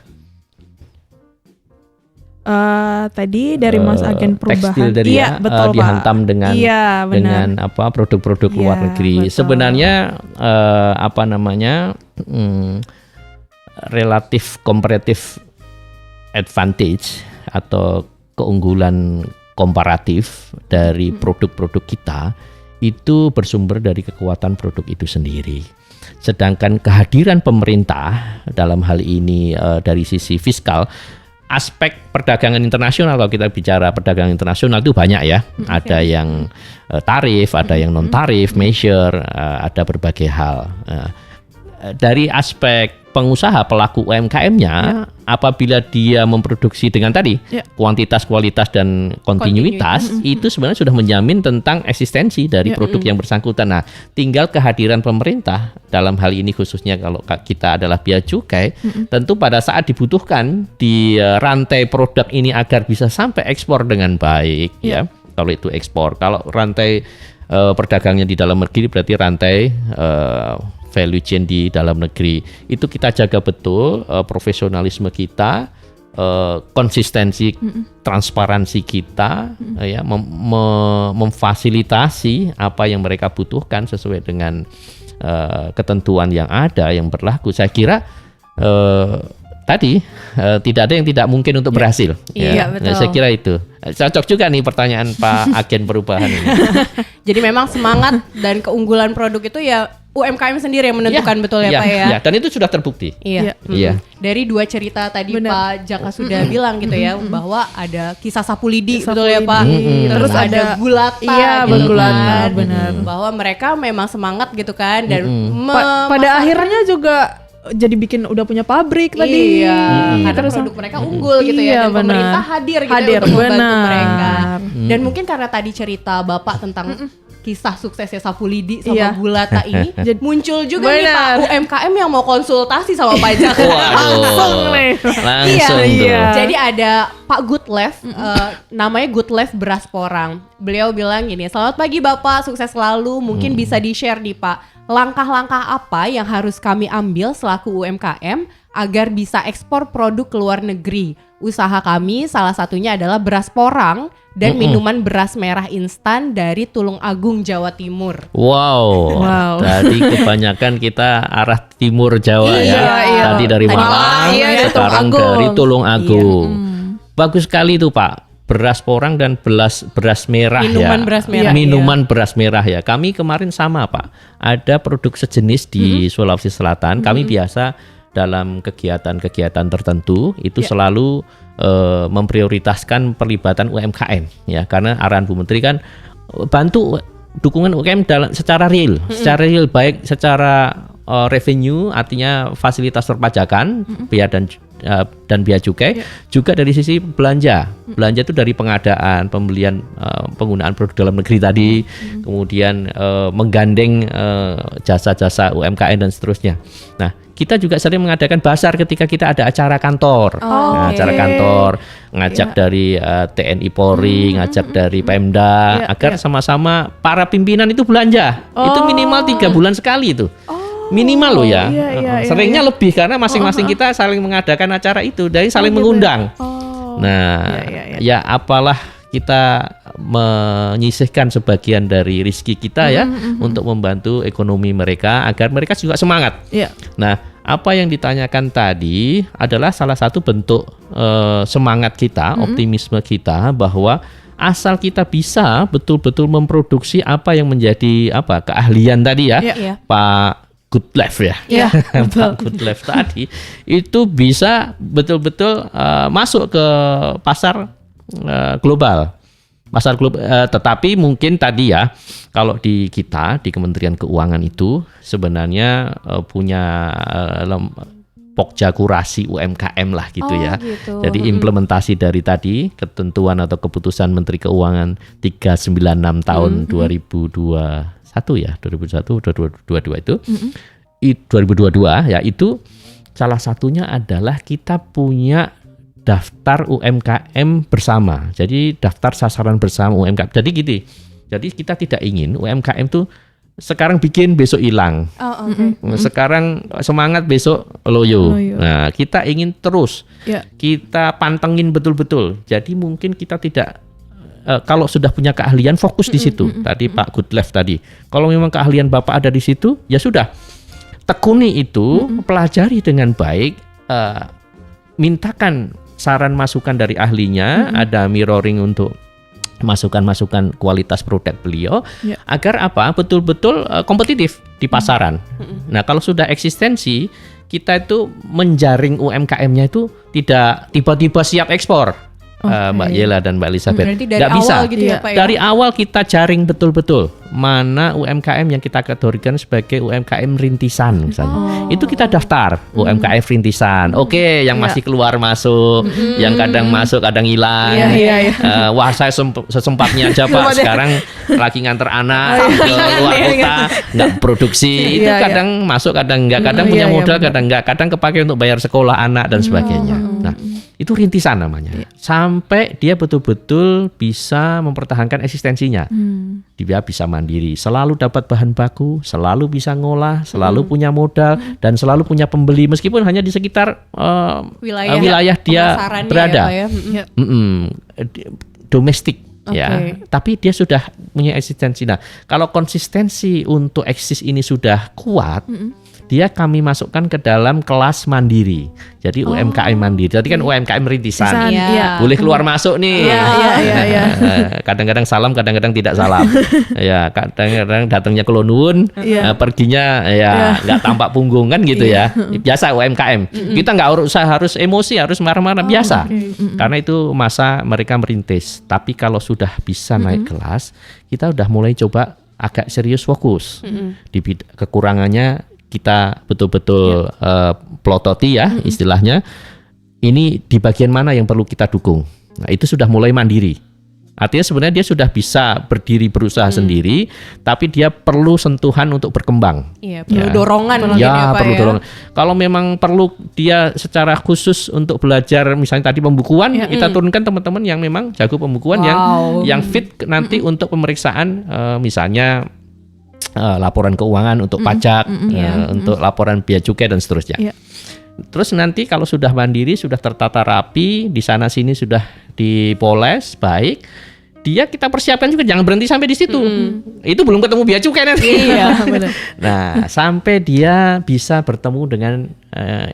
Speaker 2: Tadi dari Mas Agen Perubahan.
Speaker 3: Tekstil dari
Speaker 2: betul,
Speaker 3: dihantam
Speaker 2: Pak.
Speaker 3: dengan dengan apa produk-produk luar negeri.
Speaker 2: Betul.
Speaker 3: Sebenarnya relatif comparative advantage atau keunggulan komparatif dari produk-produk kita itu bersumber dari kekuatan produk itu sendiri. Sedangkan kehadiran pemerintah dalam hal ini dari sisi fiskal, aspek perdagangan internasional, kalau kita bicara perdagangan internasional itu banyak ya. Ada yang tarif, ada yang non tarif, measure, ada berbagai hal. Dari aspek pengusaha, pelaku UMKM-nya, apabila dia memproduksi dengan tadi kuantitas, kualitas dan kontinuitas, itu sebenarnya sudah menjamin tentang eksistensi dari produk yang bersangkutan. Nah, tinggal kehadiran pemerintah dalam hal ini, khususnya kalau kita adalah bea cukai, tentu pada saat dibutuhkan di rantai produk ini agar bisa sampai ekspor dengan baik, ya. Kalau itu ekspor, kalau rantai perdagangnya di dalam negeri berarti rantai value chain di dalam negeri, itu kita jaga betul profesionalisme kita, konsistensi, transparansi kita, ya, memfasilitasi apa yang mereka butuhkan sesuai dengan ketentuan yang ada, yang berlaku. Saya kira tadi tidak ada yang tidak mungkin untuk berhasil.
Speaker 1: Iya, betul.
Speaker 3: Nah, saya kira itu cocok juga nih pertanyaan Pak Agen Perubahan ini.
Speaker 1: Jadi memang semangat dan keunggulan produk itu ya UMKM sendiri yang menentukan, betul ya Pak ya?
Speaker 3: Iya, dan itu sudah terbukti.
Speaker 1: Iya. Dari dua cerita tadi Pak Jaka sudah bilang gitu ya, bahwa ada kisah sapu lidi, betul ya Pak? Terus ada Gulata,
Speaker 2: Gulata, benar.
Speaker 1: Bahwa mereka memang semangat gitu kan, dan
Speaker 2: pada akhirnya juga jadi bikin udah punya pabrik tadi.
Speaker 1: Karena produk mereka unggul gitu ya, dan pemerintah hadir gitu untuk membantu mereka. Dan mungkin karena tadi cerita Bapak tentang kisah suksesnya Sapu Lidi sama Gulata ini, muncul juga nih Pak UMKM yang mau konsultasi sama Pak Jaka.
Speaker 3: Langsung tuh.
Speaker 1: Jadi ada Pak Goodlev, namanya Goodlev Beras Porang. Beliau bilang gini, selamat pagi Bapak, sukses selalu. Mungkin bisa di-share nih Pak, langkah-langkah apa yang harus kami ambil selaku UMKM agar bisa ekspor produk ke luar negeri. Usaha kami salah satunya adalah beras porang dan minuman beras merah instan dari Tulung Agung, Jawa Timur.
Speaker 3: Wow. Tadi kebanyakan kita arah timur Jawa ya. Tadi dari Malang, sekarang dari Tulung Agung. Bagus sekali itu Pak. Beras porang dan beras merah, minuman beras merah ya. Kami kemarin sama Pak, ada produk sejenis di Sulawesi Selatan. Kami biasa dalam kegiatan-kegiatan tertentu itu selalu memprioritaskan perlibatan UMKM ya, karena arahan Bu Menteri kan bantu dukungan UMKM secara real, baik secara revenue, artinya fasilitas perpajakan, bea dan bea cukai, juga dari sisi belanja itu dari pengadaan, pembelian, penggunaan produk dalam negeri tadi, kemudian menggandeng jasa-jasa UMKM dan seterusnya. Nah, kita juga sering mengadakan basar ketika kita ada acara kantor, acara kantor, ngajak dari TNI Polri, ngajak dari Pemda, agar sama-sama para pimpinan itu belanja, itu minimal 3 bulan sekali itu. Minimal loh ya. Seringnya lebih karena masing-masing kita saling mengadakan acara itu, dari saling mengundang. Ya apalah kita menyisihkan sebagian dari rezeki kita ya untuk membantu ekonomi mereka agar mereka juga semangat. Nah, apa yang ditanyakan tadi adalah salah satu bentuk semangat kita, optimisme kita bahwa asal kita bisa betul-betul memproduksi apa yang menjadi keahlian tadi ya, Pak Goodlev ya, Pak Goodlev tadi itu bisa betul-betul masuk ke pasar global, tetapi mungkin tadi ya, kalau di kita di Kementerian Keuangan itu sebenarnya punya Pokja Kurasi UMKM lah gitu ya.
Speaker 1: Gitu.
Speaker 3: Jadi implementasi dari tadi ketentuan atau keputusan Menteri Keuangan 396 tahun 2021 ya, 2022 itu. 2022 ya, itu salah satunya adalah kita punya daftar UMKM bersama. Jadi daftar sasaran bersama UMKM. Jadi gitu. Jadi kita tidak ingin UMKM tuh sekarang bikin besok hilang. Sekarang semangat besok loyo. Nah, kita ingin terus kita pantengin betul-betul. Jadi mungkin kita tidak kalau sudah punya keahlian fokus di situ. Tadi Pak Goodlife tadi. Kalau memang keahlian Bapak ada di situ, ya sudah. Tekuni itu, pelajari dengan baik, mintakan saran masukan dari ahlinya, ada mirroring untuk masukan-masukan kualitas produk beliau, agar apa? Betul-betul kompetitif di pasaran. Nah, kalau sudah eksistensi, kita itu menjaring UMKM-nya itu tidak tiba-tiba siap ekspor. Mbak Yela dan Mbak Elizabeth.
Speaker 1: Berarti dari
Speaker 3: nggak
Speaker 1: awal
Speaker 3: bisa.
Speaker 1: gitu ya, Pak ya?
Speaker 3: Dari awal kita jaring betul-betul mana UMKM yang kita kategorikan sebagai UMKM rintisan misalnya. Itu kita daftar UMKM rintisan. Oke, yang masih keluar masuk, yang kadang masuk kadang hilang. Wah, saya sesempatnya aja Pak. Sekarang lagi nganter anak ke luar kota, nggak produksi. Itu kadang masuk kadang enggak, kadang punya modal kadang enggak, kadang kepake untuk bayar sekolah anak dan sebagainya. Nah, itu rintisan namanya. Sampai dia betul-betul bisa mempertahankan eksistensinya. Dia bisa mandiri, selalu dapat bahan baku, selalu bisa ngolah, selalu punya modal, dan selalu punya pembeli meskipun hanya di sekitar wilayah dia berada. Domestik. Ya, tapi dia sudah punya eksistensi. Nah, kalau konsistensi untuk eksis ini sudah kuat, dia kami masukkan ke dalam kelas mandiri. Jadi UMKM mandiri. Tadi kan UMKM rintisan. Boleh keluar masuk nih. Kadang-kadang salam, kadang-kadang tidak salam. Ya, kadang-kadang datangnya ke Lonun, perginya ya nggak tampak punggung kan gitu ya. Biasa UMKM. Kita nggak harus emosi, harus marah-marah, biasa. Karena itu masa mereka merintis. Tapi kalau sudah bisa naik kelas, kita udah mulai coba agak serius fokus. Di kekurangannya kita betul-betul plototi ya istilahnya. Ini di bagian mana yang perlu kita dukung. Nah, itu sudah mulai mandiri. Artinya sebenarnya dia sudah bisa berdiri berusaha sendiri, tapi dia perlu sentuhan untuk berkembang.
Speaker 1: Iya, perlu dorongan.
Speaker 3: Perlu dorongan. Kalau memang perlu dia secara khusus untuk belajar, misalnya tadi pembukuan, kita turunkan teman-teman yang memang jago pembukuan, yang fit nanti untuk pemeriksaan, misalnya laporan keuangan untuk pajak, untuk laporan bea cukai dan seterusnya. Terus nanti kalau sudah mandiri, sudah tertata rapi, di sana sini sudah dipoles baik, dia kita persiapkan juga, jangan berhenti sampai di situ. Itu belum ketemu bea cukai nanti. Nah, sampai dia bisa bertemu dengan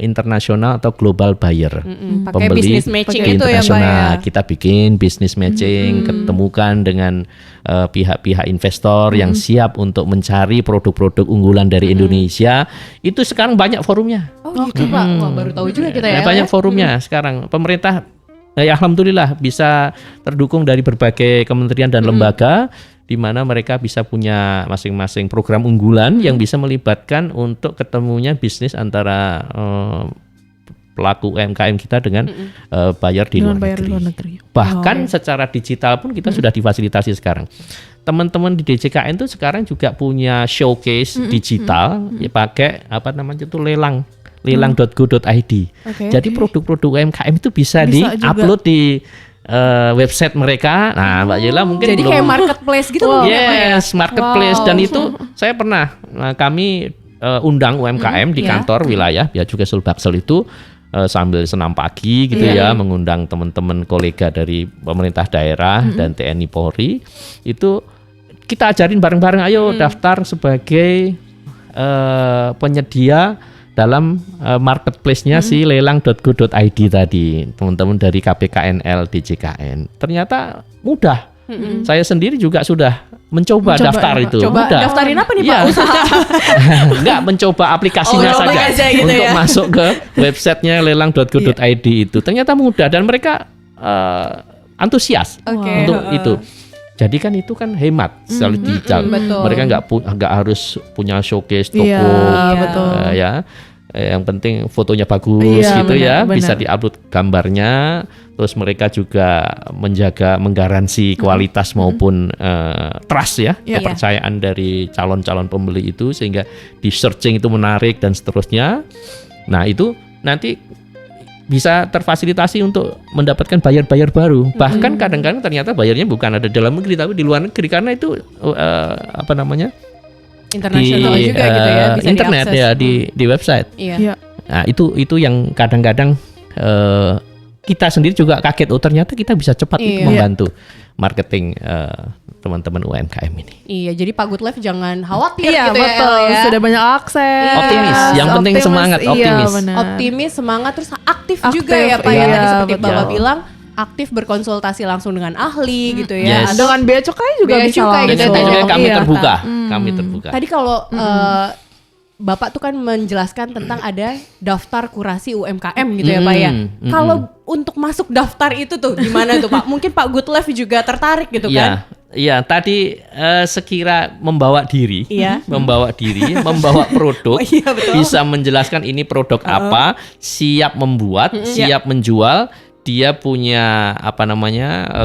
Speaker 3: internasional atau global buyer,
Speaker 1: pakai
Speaker 3: pembeli
Speaker 1: business matching itu ya, Pak
Speaker 3: internasional.
Speaker 1: ya.
Speaker 3: Kita bikin business matching, ketemukan dengan pihak-pihak investor yang siap untuk mencari produk-produk unggulan dari Indonesia. Itu sekarang banyak forumnya.
Speaker 1: Oh gitu Pak, wah baru tahu juga kita ya.
Speaker 3: Banyak forumnya sekarang. Pemerintah ya alhamdulillah bisa terdukung dari berbagai kementerian dan lembaga, di mana mereka bisa punya masing-masing program unggulan yang bisa melibatkan untuk ketemunya bisnis antara pelaku UMKM kita dengan buyer di luar negeri. Bahkan secara digital pun kita sudah difasilitasi sekarang. Teman-teman di DJKN itu sekarang juga punya showcase digital, ya pakai apa namanya itu lelang.go.id. Jadi produk-produk UMKM itu bisa di-upload di website mereka. Nah, Mbak Yela mungkin
Speaker 1: jadi kayak marketplace gitu.
Speaker 3: Yes, marketplace. Dan itu saya pernah kami undang UMKM di kantor wilayah Bea Cukai Sulbaksel itu sambil senam pagi gitu ya, mengundang teman-teman kolega dari pemerintah daerah dan TNI Polri. Itu kita ajarin bareng-bareng, ayo daftar sebagai penyedia dalam marketplace-nya si lelang.go.id tadi, teman-teman dari KPKNL DJKN. Ternyata mudah. Saya sendiri juga sudah mencoba daftar itu.
Speaker 1: Coba daftarin apa nih Pak?
Speaker 3: Enggak, mencoba aplikasinya saja
Speaker 1: gitu
Speaker 3: untuk
Speaker 1: ya?
Speaker 3: masuk ke websitenya lelang.go.id itu. Ternyata mudah dan mereka antusias untuk itu. Jadi kan itu kan hemat secara digital. Mereka nggak harus punya showcase toko, ya. yang penting fotonya bagus
Speaker 2: Iya,
Speaker 3: gitu
Speaker 2: benar,
Speaker 3: ya, bisa
Speaker 2: benar.
Speaker 3: diupload gambarnya, terus mereka juga menggaransi kualitas maupun trust ya,
Speaker 2: Iya.
Speaker 3: kepercayaan dari calon-calon pembeli itu, sehingga di searching itu menarik dan seterusnya. Nah itu nanti bisa terfasilitasi untuk mendapatkan buyer-buyer baru. Bahkan kadang-kadang ternyata bayarnya bukan ada dalam negeri tapi di luar negeri, karena itu
Speaker 1: Internasional juga gitu ya, bisa
Speaker 3: internet
Speaker 1: diakses.
Speaker 3: ya, di website.
Speaker 1: Iya.
Speaker 2: Iya.
Speaker 3: Nah itu yang kadang-kadang kita sendiri juga kaget, oh ternyata kita bisa cepat itu
Speaker 1: Iya.
Speaker 3: membantu marketing teman-teman UMKM ini.
Speaker 1: Iya, jadi Pak Good Life jangan khawatir
Speaker 2: Iya,
Speaker 1: gitu ya,
Speaker 2: betul.
Speaker 1: El, ya.
Speaker 2: Sudah banyak akses.
Speaker 3: Optimis. Yang penting semangat, optimis.
Speaker 2: Iya, benar.
Speaker 1: Optimis, semangat, terus aktif juga
Speaker 2: Aktif,
Speaker 1: ya Pak ya.
Speaker 2: iya,
Speaker 1: Tadi seperti
Speaker 2: betul.
Speaker 1: Bapak bilang, aktif berkonsultasi langsung dengan ahli gitu ya.
Speaker 3: Yes.
Speaker 1: Atau
Speaker 2: Dengan bea cukai juga
Speaker 1: Bea
Speaker 2: bisa
Speaker 1: cukai gitu,
Speaker 2: langsung.
Speaker 1: tadi
Speaker 3: Jadi kami
Speaker 2: Iya.
Speaker 3: terbuka, kami terbuka.
Speaker 1: tadi kalau Bapak tuh kan menjelaskan tentang ada daftar kurasi UMKM gitu ya Pak ya. Kalau untuk masuk daftar itu tuh gimana tuh Pak? Mungkin Pak Good Life juga tertarik gitu kan?
Speaker 3: Iya, tadi sekira membawa diri,
Speaker 1: Iya.
Speaker 3: membawa produk,
Speaker 1: Oh, iya, betul.
Speaker 3: bisa menjelaskan ini produk apa, siap membuat, siap menjual, dia punya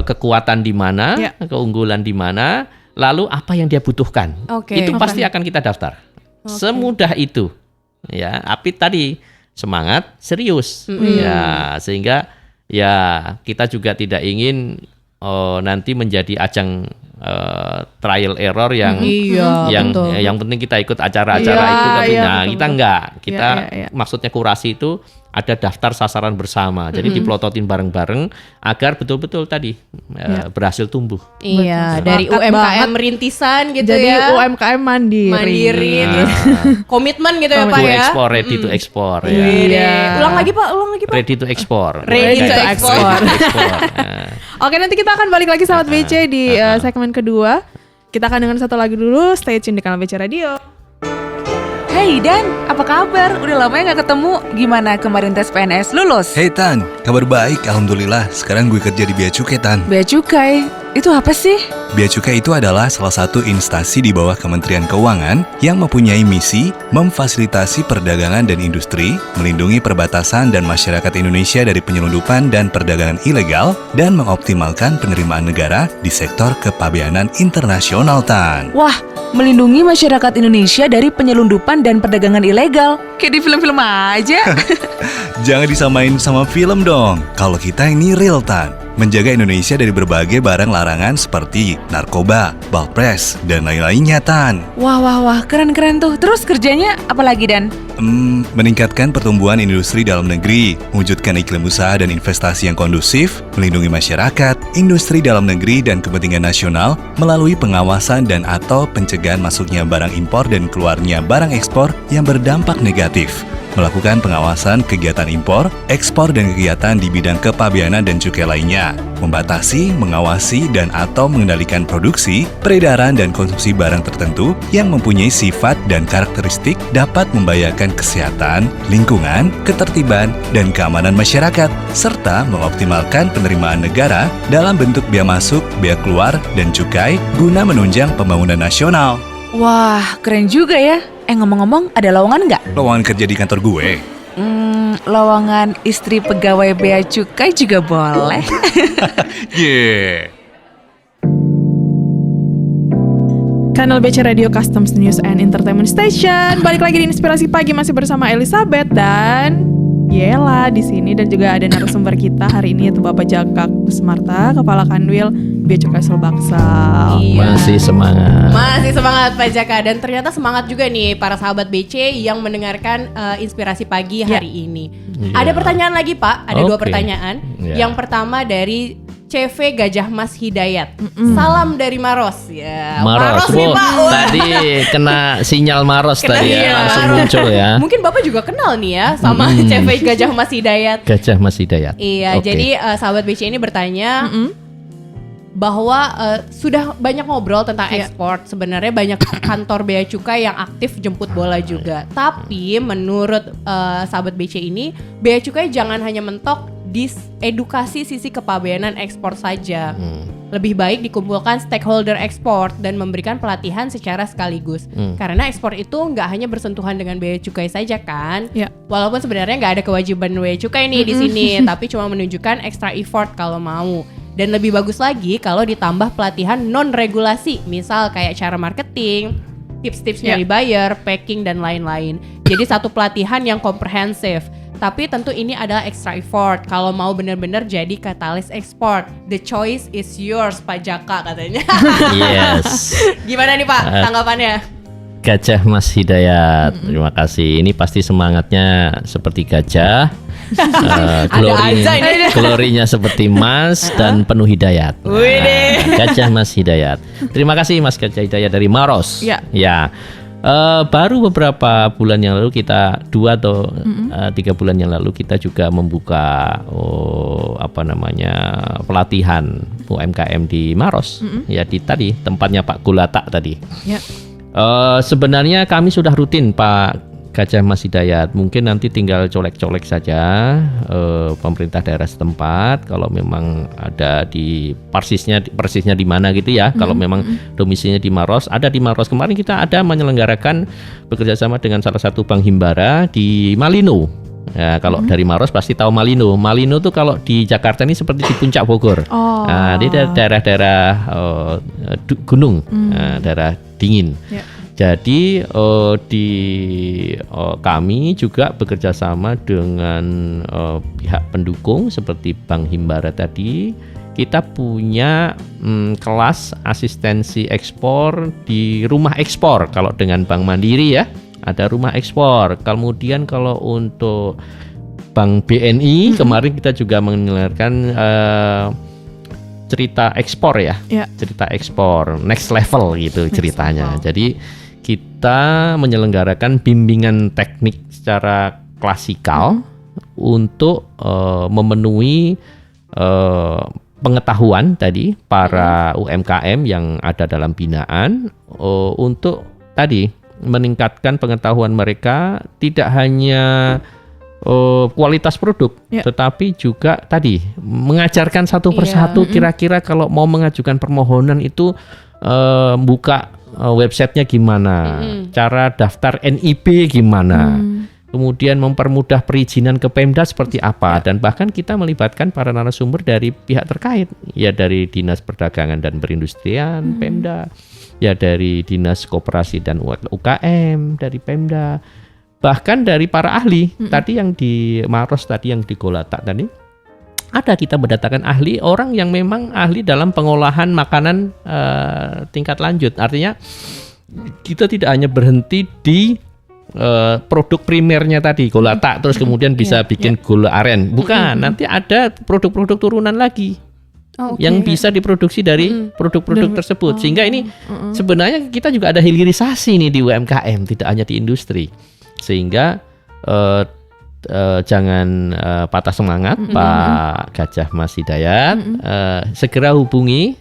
Speaker 3: kekuatan di mana,
Speaker 2: Iya.
Speaker 3: keunggulan di mana, lalu apa yang dia butuhkan.
Speaker 1: Oke.
Speaker 3: Itu pasti akan kita daftar. Semudah itu. Ya, tapi tadi semangat, serius. Ya, sehingga ya kita juga tidak ingin nanti menjadi ajang trial error yang
Speaker 1: Iya, betul.
Speaker 3: yang penting kita ikut acara-acara
Speaker 2: Iya,
Speaker 3: itu, tapi
Speaker 2: iya,
Speaker 3: nah
Speaker 2: betul,
Speaker 3: kita
Speaker 2: betul.
Speaker 3: enggak, kita
Speaker 2: Iya.
Speaker 3: maksudnya kurasi itu ada daftar sasaran bersama, jadi diplototin bareng-bareng agar betul-betul tadi berhasil tumbuh.
Speaker 1: Iya,
Speaker 2: Betul.
Speaker 1: dari
Speaker 2: Sepakat
Speaker 1: UMKM
Speaker 2: banget.
Speaker 1: rintisan gitu
Speaker 2: Jadi
Speaker 1: ya.
Speaker 2: UMKM mandiri.
Speaker 1: Terus komitmen gitu ya Pak
Speaker 3: To
Speaker 1: ya.
Speaker 3: export, ready to export ya.
Speaker 1: Iya. Ulang lagi Pak.
Speaker 3: Ready to export.
Speaker 1: Ready to export.
Speaker 3: Nah.
Speaker 2: Oke, nanti kita akan balik lagi sahabat BC di segmen kedua. Kita akan dengar satu lagu dulu. Stay tune di kanal BC Radio.
Speaker 4: Hey Dan, apa kabar? Udah lama ya gak ketemu. Gimana kemarin tes PNS lulus?
Speaker 5: Hey Tan, kabar baik alhamdulillah. Sekarang gue kerja di Bea Cukai Tan.
Speaker 4: Bea Cukai, itu apa sih?
Speaker 5: Bea Cukai itu adalah salah satu instansi di bawah Kementerian Keuangan yang mempunyai misi memfasilitasi perdagangan dan industri, melindungi perbatasan dan masyarakat Indonesia dari penyelundupan dan perdagangan ilegal, dan mengoptimalkan penerimaan negara di sektor kepabeanan internasional Tan.
Speaker 4: Wah, melindungi masyarakat Indonesia dari penyelundupan dan perdagangan ilegal. Kayak di film-film aja.
Speaker 5: Jangan disamain sama film dong. Kalau kita ini real Tan. Menjaga Indonesia dari berbagai barang larangan seperti narkoba, balpres, dan lain-lainnya Tan.
Speaker 4: Wah, keren-keren tuh. Terus kerjanya apa lagi Dan?
Speaker 5: Meningkatkan pertumbuhan industri dalam negeri, mewujudkan iklim usaha dan investasi yang kondusif, melindungi masyarakat, industri dalam negeri dan kepentingan nasional melalui pengawasan dan atau pencegahan masuknya barang impor dan keluarnya barang ekspor yang berdampak negatif. Melakukan pengawasan kegiatan impor, ekspor dan kegiatan di bidang kepabeanan dan cukai lainnya. Membatasi, mengawasi, dan atau mengendalikan produksi, peredaran dan konsumsi barang tertentu yang mempunyai sifat dan karakteristik dapat membahayakan kesehatan, lingkungan, ketertiban, dan keamanan masyarakat, serta mengoptimalkan penerimaan negara dalam bentuk bea masuk, bea keluar, dan cukai guna menunjang pembangunan nasional.
Speaker 4: Wah, keren juga ya. Ngomong-ngomong, ada lowongan nggak?
Speaker 5: Lowongan kerja di kantor gue.
Speaker 4: Lowongan istri pegawai Bea Cukai juga boleh.
Speaker 5: Yeah.
Speaker 2: Kanal BC Radio Customs News and Entertainment Station. Balik lagi di Inspirasi Pagi masih bersama Elizabeth dan Yela di sini, dan juga ada narasumber kita hari ini yaitu Bapak Jakak Busmarta, Kepala Kanwil Bea Cukai Sulbaksal.
Speaker 1: Iya.
Speaker 3: Masih semangat.
Speaker 1: Masih semangat Pak Jaka, dan ternyata semangat juga nih para sahabat BC yang mendengarkan Inspirasi Pagi hari ini.
Speaker 3: Iya.
Speaker 1: Ada pertanyaan lagi Pak, ada 2
Speaker 3: Oke.
Speaker 1: pertanyaan.
Speaker 3: Iya.
Speaker 1: Yang pertama dari CV Gajah Mas Hidayat. Salam dari Maros. Ya,
Speaker 3: Maros,
Speaker 1: nih
Speaker 3: wow.
Speaker 1: Pak. Wah.
Speaker 3: Tadi kena sinyal Maros
Speaker 1: Kena,
Speaker 3: tadi ya,
Speaker 1: iya.
Speaker 3: langsung muncul ya.
Speaker 1: Mungkin Bapak juga kenal nih ya sama CV Gajah Mas Hidayat.
Speaker 3: Gajah Mas Hidayat.
Speaker 1: Iya,
Speaker 3: Oke.
Speaker 1: jadi sahabat BC ini bertanya bahwa sudah banyak ngobrol tentang ekspor. Sebenarnya banyak kantor bea cukai yang aktif jemput bola juga. Tapi menurut sahabat BC ini, bea cukai jangan hanya mentok di edukasi sisi kepabeanan ekspor saja. lebih baik dikumpulkan stakeholder ekspor dan memberikan pelatihan secara sekaligus. Karena ekspor itu nggak hanya bersentuhan dengan bea cukai saja kan. Walaupun sebenarnya nggak ada kewajiban bea cukai nih di sini, tapi cuma menunjukkan extra effort kalau mau. Dan lebih bagus lagi kalau ditambah pelatihan non regulasi, misal kayak cara marketing, tips-tips nyari buyer, packing dan lain-lain. Jadi satu pelatihan yang komprehensif. Tapi tentu ini adalah extra effort kalau mau benar-benar jadi katalis ekspor. The choice is yours, Pak Jaka katanya.
Speaker 3: Yes.
Speaker 1: Gimana nih Pak tanggapannya?
Speaker 3: Gajah Mas Hidayat, terima kasih. Ini pasti semangatnya seperti gajah, glorinya seperti Mas dan penuh hidayat. Gajah Mas Hidayat. Terima kasih Mas Gajah Hidayat dari Maros. Ya. Baru beberapa bulan yang lalu kita 2 atau 3 bulan yang lalu kita juga membuka pelatihan UMKM di Maros. Ya di tadi tempatnya Pak Gulatak tadi. Sebenarnya kami sudah rutin Pak Gajah Mas Hidayat, mungkin nanti tinggal colek-colek saja pemerintah daerah setempat kalau memang ada di persisnya di mana gitu ya. Kalau memang domisilinya di Maros, ada di Maros. Kemarin kita ada menyelenggarakan bekerjasama dengan salah satu bank himbara di Malino. Ya, kalau dari Maros pasti tahu Malino. Malino tuh kalau di Jakarta ini seperti di puncak Bogor. Nah, di daerah-daerah gunung, daerah dingin. Jadi kami juga bekerja sama dengan pihak pendukung seperti Bank Himbara tadi. Kita punya kelas asistensi ekspor di rumah ekspor. Kalau dengan Bank Mandiri ya, ada rumah ekspor. Kemudian kalau untuk Bank BNI kemarin kita juga menyelenggarakan cerita ekspor ya, cerita ekspor next level gitu ceritanya. Jadi kita menyelenggarakan bimbingan teknik secara klasikal untuk memenuhi pengetahuan tadi para UMKM yang ada dalam binaan untuk tadi meningkatkan pengetahuan mereka tidak hanya kualitas produk, tetapi juga tadi mengajarkan satu persatu kira-kira kalau mau mengajukan permohonan itu buka websitenya gimana, cara daftar NIB gimana, kemudian mempermudah perizinan ke Pemda seperti apa, dan bahkan kita melibatkan para narasumber dari pihak terkait, ya dari Dinas Perdagangan dan Perindustrian Pemda, ya dari Dinas Koperasi dan UKM dari Pemda, bahkan dari para ahli tadi yang di Maros tadi yang di Gulatak tadi. Ada kita mendatangkan ahli, orang yang memang ahli dalam pengolahan makanan tingkat lanjut. Artinya kita tidak hanya berhenti di produk primernya tadi Gulatak, terus kemudian bisa bikin gula aren. Bukan, nanti ada produk-produk turunan lagi yang bisa diproduksi dari produk-produk tersebut. Sehingga ini sebenarnya kita juga ada hilirisasi nih di UMKM, tidak hanya di industri. Sehingga jangan patah semangat Pak Gajah Mas Hidayat, segera hubungi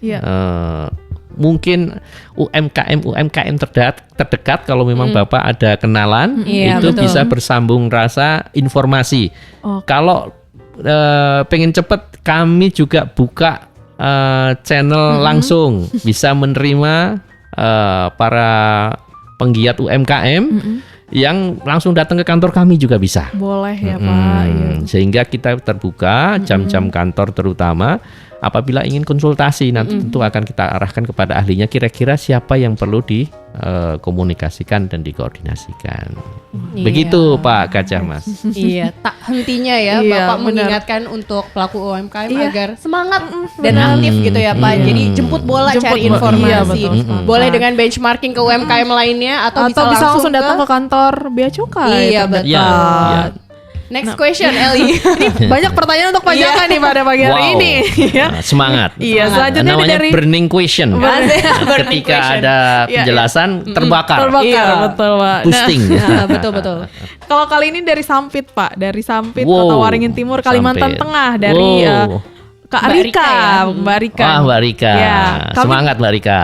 Speaker 3: mungkin UMKM terdekat kalau memang Bapak ada kenalan, itu bisa bersambung rasa informasi. Kalau pengen cepet, kami juga buka channel langsung, bisa menerima para penggiat UMKM yang langsung datang ke kantor kami juga bisa.
Speaker 2: Boleh ya Pak.
Speaker 3: Sehingga kita terbuka jam-jam kantor terutama. Apabila ingin konsultasi nanti tentu akan kita arahkan kepada ahlinya kira-kira siapa yang perlu dikomunikasikan dan dikoordinasikan. Begitu Pak Gajah Mas.
Speaker 1: Iya, tak hentinya ya Bapak mengingatkan untuk pelaku UMKM agar semangat dan aktif gitu ya Pak. Jadi jemput bola cari informasi. Boleh dengan benchmarking ke UMKM lainnya atau bisa langsung
Speaker 2: datang ke kantor Bea Cukai.
Speaker 1: Iya betul.
Speaker 3: Ya.
Speaker 1: Next question Eli.
Speaker 2: Ini banyak pertanyaan untuk Pak Jaka nih pada pagi hari ini.
Speaker 3: Semangat.
Speaker 2: Iya, selanjutnya
Speaker 3: namanya
Speaker 2: dari
Speaker 3: burning question. Ketika ada penjelasan terbakar.
Speaker 2: Betul Pak.
Speaker 3: Boosting.
Speaker 1: Betul.
Speaker 2: Kalau kali ini dari Sampit Pak, dari Sampit Kota Waringin Timur, Kalimantan
Speaker 3: Sampit.
Speaker 2: Tengah, dari Kak Rika, Mbak Rika.
Speaker 3: Wah, Mbak Rika.
Speaker 2: Ya,
Speaker 3: Semangat Mbak Rika.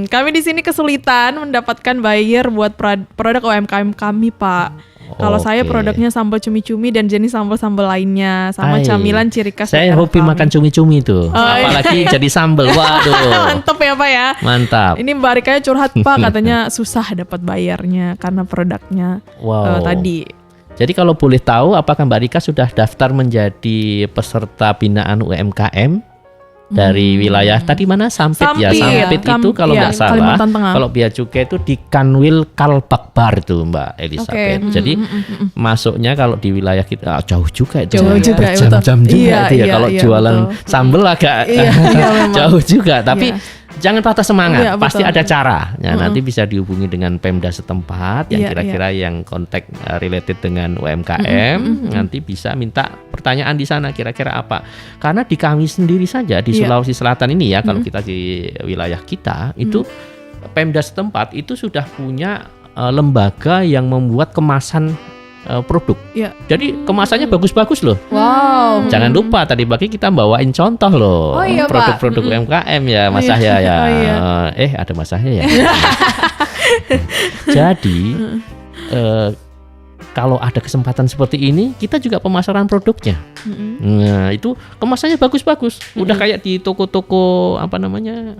Speaker 2: Kami di sini kesulitan mendapatkan buyer buat produk UMKM kami, Pak. Kalau saya
Speaker 3: oke.
Speaker 2: produknya sambal cumi-cumi dan jenis sambal-sambal lainnya, sama
Speaker 3: Hai.
Speaker 2: camilan ciri khas
Speaker 3: Saya
Speaker 2: daerah
Speaker 3: hobi
Speaker 2: kami.
Speaker 3: makan cumi-cumi tuh.
Speaker 2: iya.
Speaker 3: Apalagi jadi sambal. Waduh.
Speaker 2: Mantep ya Pak ya.
Speaker 3: Mantap.
Speaker 2: Ini Mbak Rika curhat Pak, katanya susah dapat bayarnya karena produknya
Speaker 3: Wow.
Speaker 2: tadi.
Speaker 3: Jadi kalau boleh tahu, apakah Mbak Rika sudah daftar menjadi peserta binaan UMKM dari wilayah tadi mana? Sampit ya. Sampit itu kalau nggak salah,
Speaker 2: Kalimantan Tengah.
Speaker 3: kalau Bea Cukai itu di Kanwil Kalpakbar itu Mbak Elizabeth.
Speaker 2: Oke.
Speaker 3: Jadi masuknya kalau di wilayah kita jauh juga itu.
Speaker 2: Jauh
Speaker 3: ya.
Speaker 2: juga, ya,
Speaker 3: Jam-jam
Speaker 2: betul.
Speaker 3: juga
Speaker 2: Iya,
Speaker 3: itu ya.
Speaker 2: iya,
Speaker 3: Kalau
Speaker 2: iya,
Speaker 3: jualan
Speaker 2: betul.
Speaker 3: sambel agak
Speaker 2: Iya, memang.
Speaker 3: jauh juga. Tapi
Speaker 2: Iya.
Speaker 3: jangan patah semangat,
Speaker 2: Iya,
Speaker 3: pasti
Speaker 2: betul.
Speaker 3: ada cara. Ya, nanti bisa dihubungi dengan Pemda setempat yang
Speaker 2: Iya,
Speaker 3: kira-kira yang kontak related dengan UMKM. Nanti bisa minta pertanyaan di sana kira-kira apa. Karena di kami sendiri saja di
Speaker 2: Iya.
Speaker 3: Sulawesi Selatan ini ya, kalau kita di wilayah kita itu Pemda setempat itu sudah punya lembaga yang membuat kemasan produk.
Speaker 2: Iya.
Speaker 3: Jadi kemasannya bagus-bagus loh.
Speaker 1: Wow.
Speaker 3: Jangan lupa tadi pagi kita bawain contoh loh,
Speaker 1: Oh iya, Pak.
Speaker 3: produk-produk UMKM ya Mas Yahya ya.
Speaker 2: Oh iya.
Speaker 3: Ada Mas Yahya ya. Jadi kalau ada kesempatan seperti ini, kita juga pemasaran produknya. Nah itu kemasannya bagus-bagus. Udah kayak di toko-toko apa namanya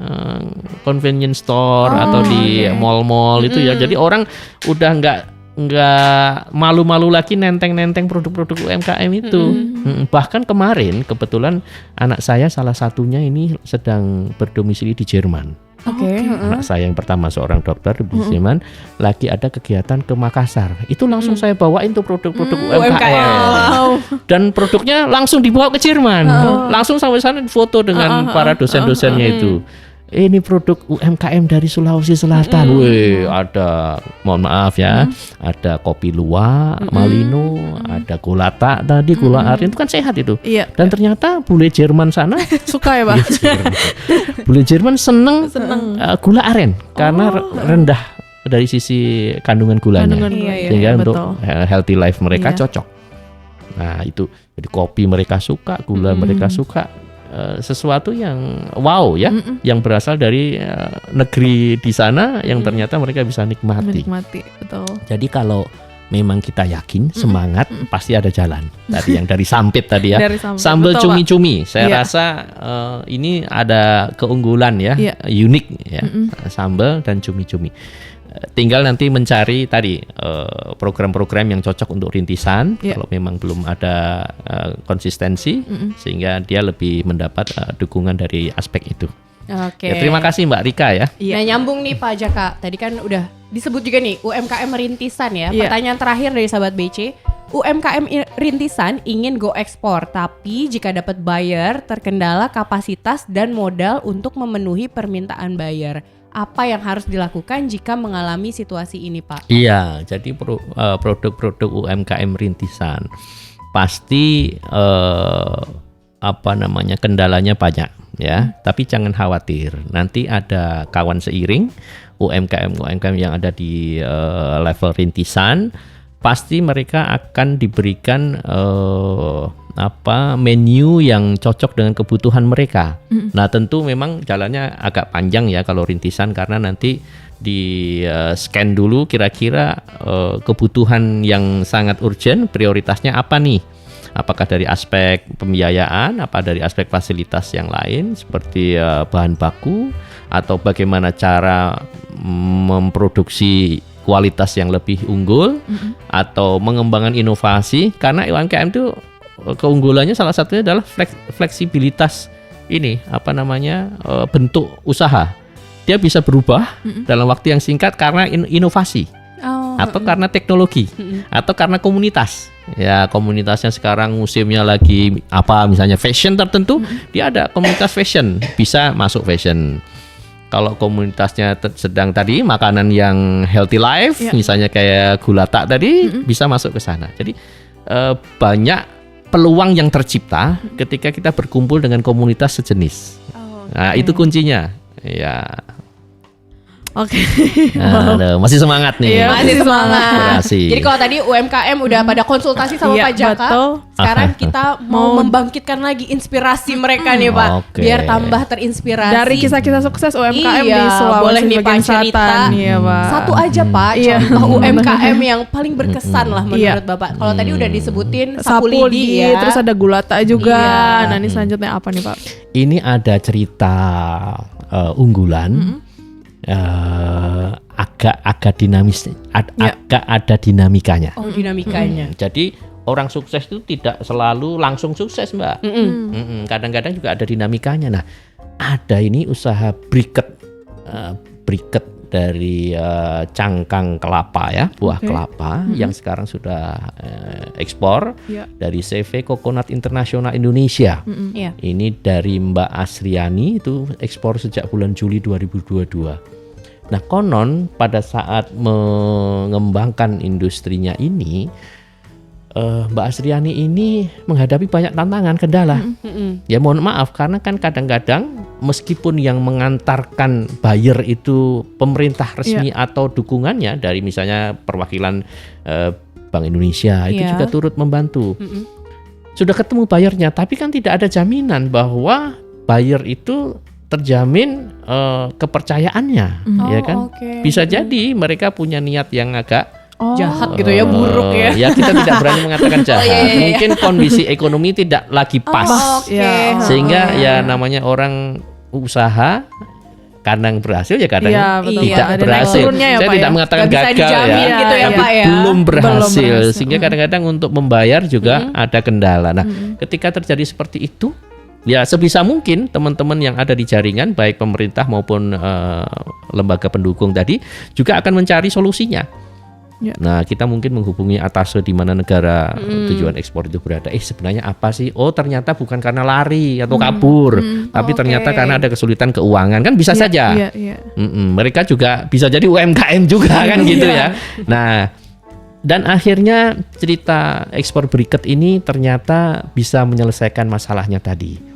Speaker 3: convenience store atau di mall-mall itu ya. Jadi orang udah nggak malu-malu lagi nenteng-nenteng produk-produk UMKM itu. Bahkan kemarin kebetulan anak saya salah satunya ini sedang berdomisili di Jerman.
Speaker 1: Oke.
Speaker 3: Anak saya yang pertama seorang dokter di Jerman lagi ada kegiatan ke Makassar. Itu langsung saya bawain tuh produk-produk UMKM. Dan produknya langsung dibawa ke Jerman. Langsung sampai sana difoto dengan para dosen-dosennya itu. Ini produk UMKM dari Sulawesi Selatan. Wih, ada, mohon maaf ya, ada kopi luwak, malino, ada gulata tadi, gula aren itu kan sehat itu.
Speaker 2: Iya.
Speaker 3: Dan ternyata bule Jerman sana,
Speaker 2: Suka ya Pak?
Speaker 3: bule Jerman seneng gula aren karena rendah dari sisi kandungan gulanya.
Speaker 2: Kandungan
Speaker 1: Iya, iya,
Speaker 3: Sehingga untuk
Speaker 2: betul.
Speaker 3: healthy life mereka
Speaker 2: Iya.
Speaker 3: cocok. Nah itu jadi kopi mereka suka, gula mereka suka. Sesuatu yang wow ya, yang berasal dari negeri di sana yang ternyata mereka bisa nikmati.
Speaker 2: Menikmati, betul.
Speaker 3: Jadi kalau memang kita yakin semangat pasti ada jalan. Tadi yang dari Sampit tadi ya.
Speaker 2: Dari Sampit,
Speaker 3: Sambal
Speaker 2: betul, Pak.
Speaker 3: cumi-cumi. Saya
Speaker 2: Iya.
Speaker 3: rasa ini ada keunggulan ya,
Speaker 2: Iya.
Speaker 3: unik ya. Sambal dan cumi-cumi. Tinggal nanti mencari tadi program-program yang cocok untuk rintisan.
Speaker 2: Iya.
Speaker 3: Kalau memang belum ada konsistensi, sehingga dia lebih mendapat dukungan dari aspek itu.
Speaker 1: Oke.
Speaker 3: Ya, terima kasih Mbak Rika ya.
Speaker 2: Iya.
Speaker 1: Nah nyambung nih Pak Jaka, tadi kan udah disebut juga nih UMKM rintisan ya.
Speaker 2: Iya.
Speaker 1: Pertanyaan terakhir dari sahabat BC, UMKM rintisan ingin go ekspor, tapi jika dapat buyer terkendala kapasitas dan modal untuk memenuhi permintaan buyer. Apa yang harus dilakukan jika mengalami situasi ini Pak?
Speaker 3: Iya, jadi produk-produk UMKM rintisan pasti kendalanya banyak ya. Tapi jangan khawatir, nanti ada kawan seiring UMKM yang ada di level rintisan, pasti mereka akan diberikan menu yang cocok dengan kebutuhan mereka. Nah tentu memang jalannya agak panjang ya kalau rintisan, karena nanti di scan dulu kira-kira kebutuhan yang sangat urgent prioritasnya apa nih. Apakah dari aspek pembiayaan, apa dari aspek fasilitas yang lain seperti bahan baku, atau bagaimana cara memproduksi kualitas yang lebih unggul, atau mengembangkan inovasi. Karena UMKM itu keunggulannya salah satunya adalah fleksibilitas ini bentuk usaha. Dia bisa berubah dalam waktu yang singkat karena inovasi. Atau karena teknologi, atau karena komunitas. Ya, komunitasnya sekarang musimnya lagi misalnya fashion tertentu, dia ada komunitas fashion, bisa masuk fashion. Kalau komunitasnya sedang tadi makanan yang healthy life, misalnya kayak gulata tadi, bisa masuk ke sana. Jadi banyak peluang yang tercipta ketika kita berkumpul dengan komunitas sejenis. Nah, itu kuncinya. Ya.
Speaker 2: Oke.
Speaker 3: Nah, masih semangat nih.
Speaker 2: Iya,
Speaker 1: Masih semangat.
Speaker 3: Inspirasi.
Speaker 1: Jadi kalau tadi UMKM udah pada konsultasi sama
Speaker 2: Iya,
Speaker 1: Pak Jaka,
Speaker 2: betul.
Speaker 1: sekarang kita mau membangkitkan lagi inspirasi mereka nih Pak,
Speaker 3: Oke.
Speaker 1: biar tambah terinspirasi.
Speaker 2: Dari kisah-kisah sukses UMKM
Speaker 1: Iya,
Speaker 2: di Sulawesi
Speaker 1: boleh nih, Pak,
Speaker 2: bagian
Speaker 1: cerita.
Speaker 2: selatan. Iya, Pak.
Speaker 1: Satu aja Pak,
Speaker 2: Iya.
Speaker 1: contoh UMKM yang paling berkesan lah menurut
Speaker 2: Iya.
Speaker 1: Bapak. Kalau tadi udah disebutin
Speaker 2: Sapu
Speaker 1: Sapu
Speaker 2: lidi,
Speaker 1: Lidi ya.
Speaker 2: terus ada Gulata juga.
Speaker 1: Iya.
Speaker 2: Nah, ini selanjutnya apa nih, Pak?
Speaker 3: Ini ada cerita unggulan. Agak dinamis, agak ada dinamikanya.
Speaker 1: Oh, dinamikanya.
Speaker 3: Jadi orang sukses itu tidak selalu langsung sukses, Mbak. Kadang-kadang juga ada dinamikanya. Nah, ada ini usaha briket dari cangkang kelapa ya, buah kelapa yang sekarang sudah ekspor
Speaker 2: Iya.
Speaker 3: dari CV Coconut Internasional Indonesia.
Speaker 1: Iya.
Speaker 3: Ini dari Mbak Asriani, itu ekspor sejak bulan Juli 2022. Nah, konon pada saat mengembangkan industrinya ini, Mbak Asriani ini menghadapi banyak tantangan, kendala. Ya mohon maaf, karena kan kadang-kadang meskipun yang mengantarkan buyer itu pemerintah resmi atau dukungannya dari misalnya perwakilan Bank Indonesia, itu
Speaker 1: Iya.
Speaker 3: juga turut membantu. Sudah ketemu buyernya, tapi kan tidak ada jaminan bahwa buyer itu terjamin kepercayaannya, ya kan?
Speaker 1: Oke.
Speaker 3: Bisa jadi mereka punya niat yang agak
Speaker 1: Jahat gitu ya, buruk ya.
Speaker 3: Ya kita tidak berani mengatakan jahat.
Speaker 1: iya, iya.
Speaker 3: Mungkin kondisi ekonomi tidak lagi pas,
Speaker 1: Oke.
Speaker 2: Ya.
Speaker 3: sehingga ya namanya orang usaha kadang berhasil ya kadang
Speaker 2: Iya, betul.
Speaker 3: tidak
Speaker 1: Iya, ada naik
Speaker 3: berhasil.
Speaker 2: turunnya ya,
Speaker 3: Saya
Speaker 2: Pak,
Speaker 3: tidak
Speaker 2: ya?
Speaker 3: mengatakan
Speaker 1: Nggak bisa
Speaker 3: gagal
Speaker 1: dijamin
Speaker 3: ya,
Speaker 1: gitu ya,
Speaker 3: tapi
Speaker 1: Pak, ya?
Speaker 3: belum berhasil.
Speaker 2: berhasil.
Speaker 3: Sehingga kadang-kadang untuk membayar juga ada kendala. Nah, ketika terjadi seperti itu, ya sebisa mungkin teman-teman yang ada di jaringan baik pemerintah maupun lembaga pendukung tadi juga akan mencari solusinya.
Speaker 2: Ya.
Speaker 3: Nah, kita mungkin menghubungi atasé di mana negara tujuan ekspor itu berada. Sebenarnya apa sih? Oh, ternyata bukan karena lari atau kabur, tapi
Speaker 1: Oke.
Speaker 3: ternyata karena ada kesulitan keuangan. Kan bisa saja.
Speaker 2: Iya, iya.
Speaker 3: Mereka juga bisa jadi UMKM juga kan gitu ya. Nah, dan akhirnya cerita ekspor briket ini ternyata bisa menyelesaikan masalahnya tadi.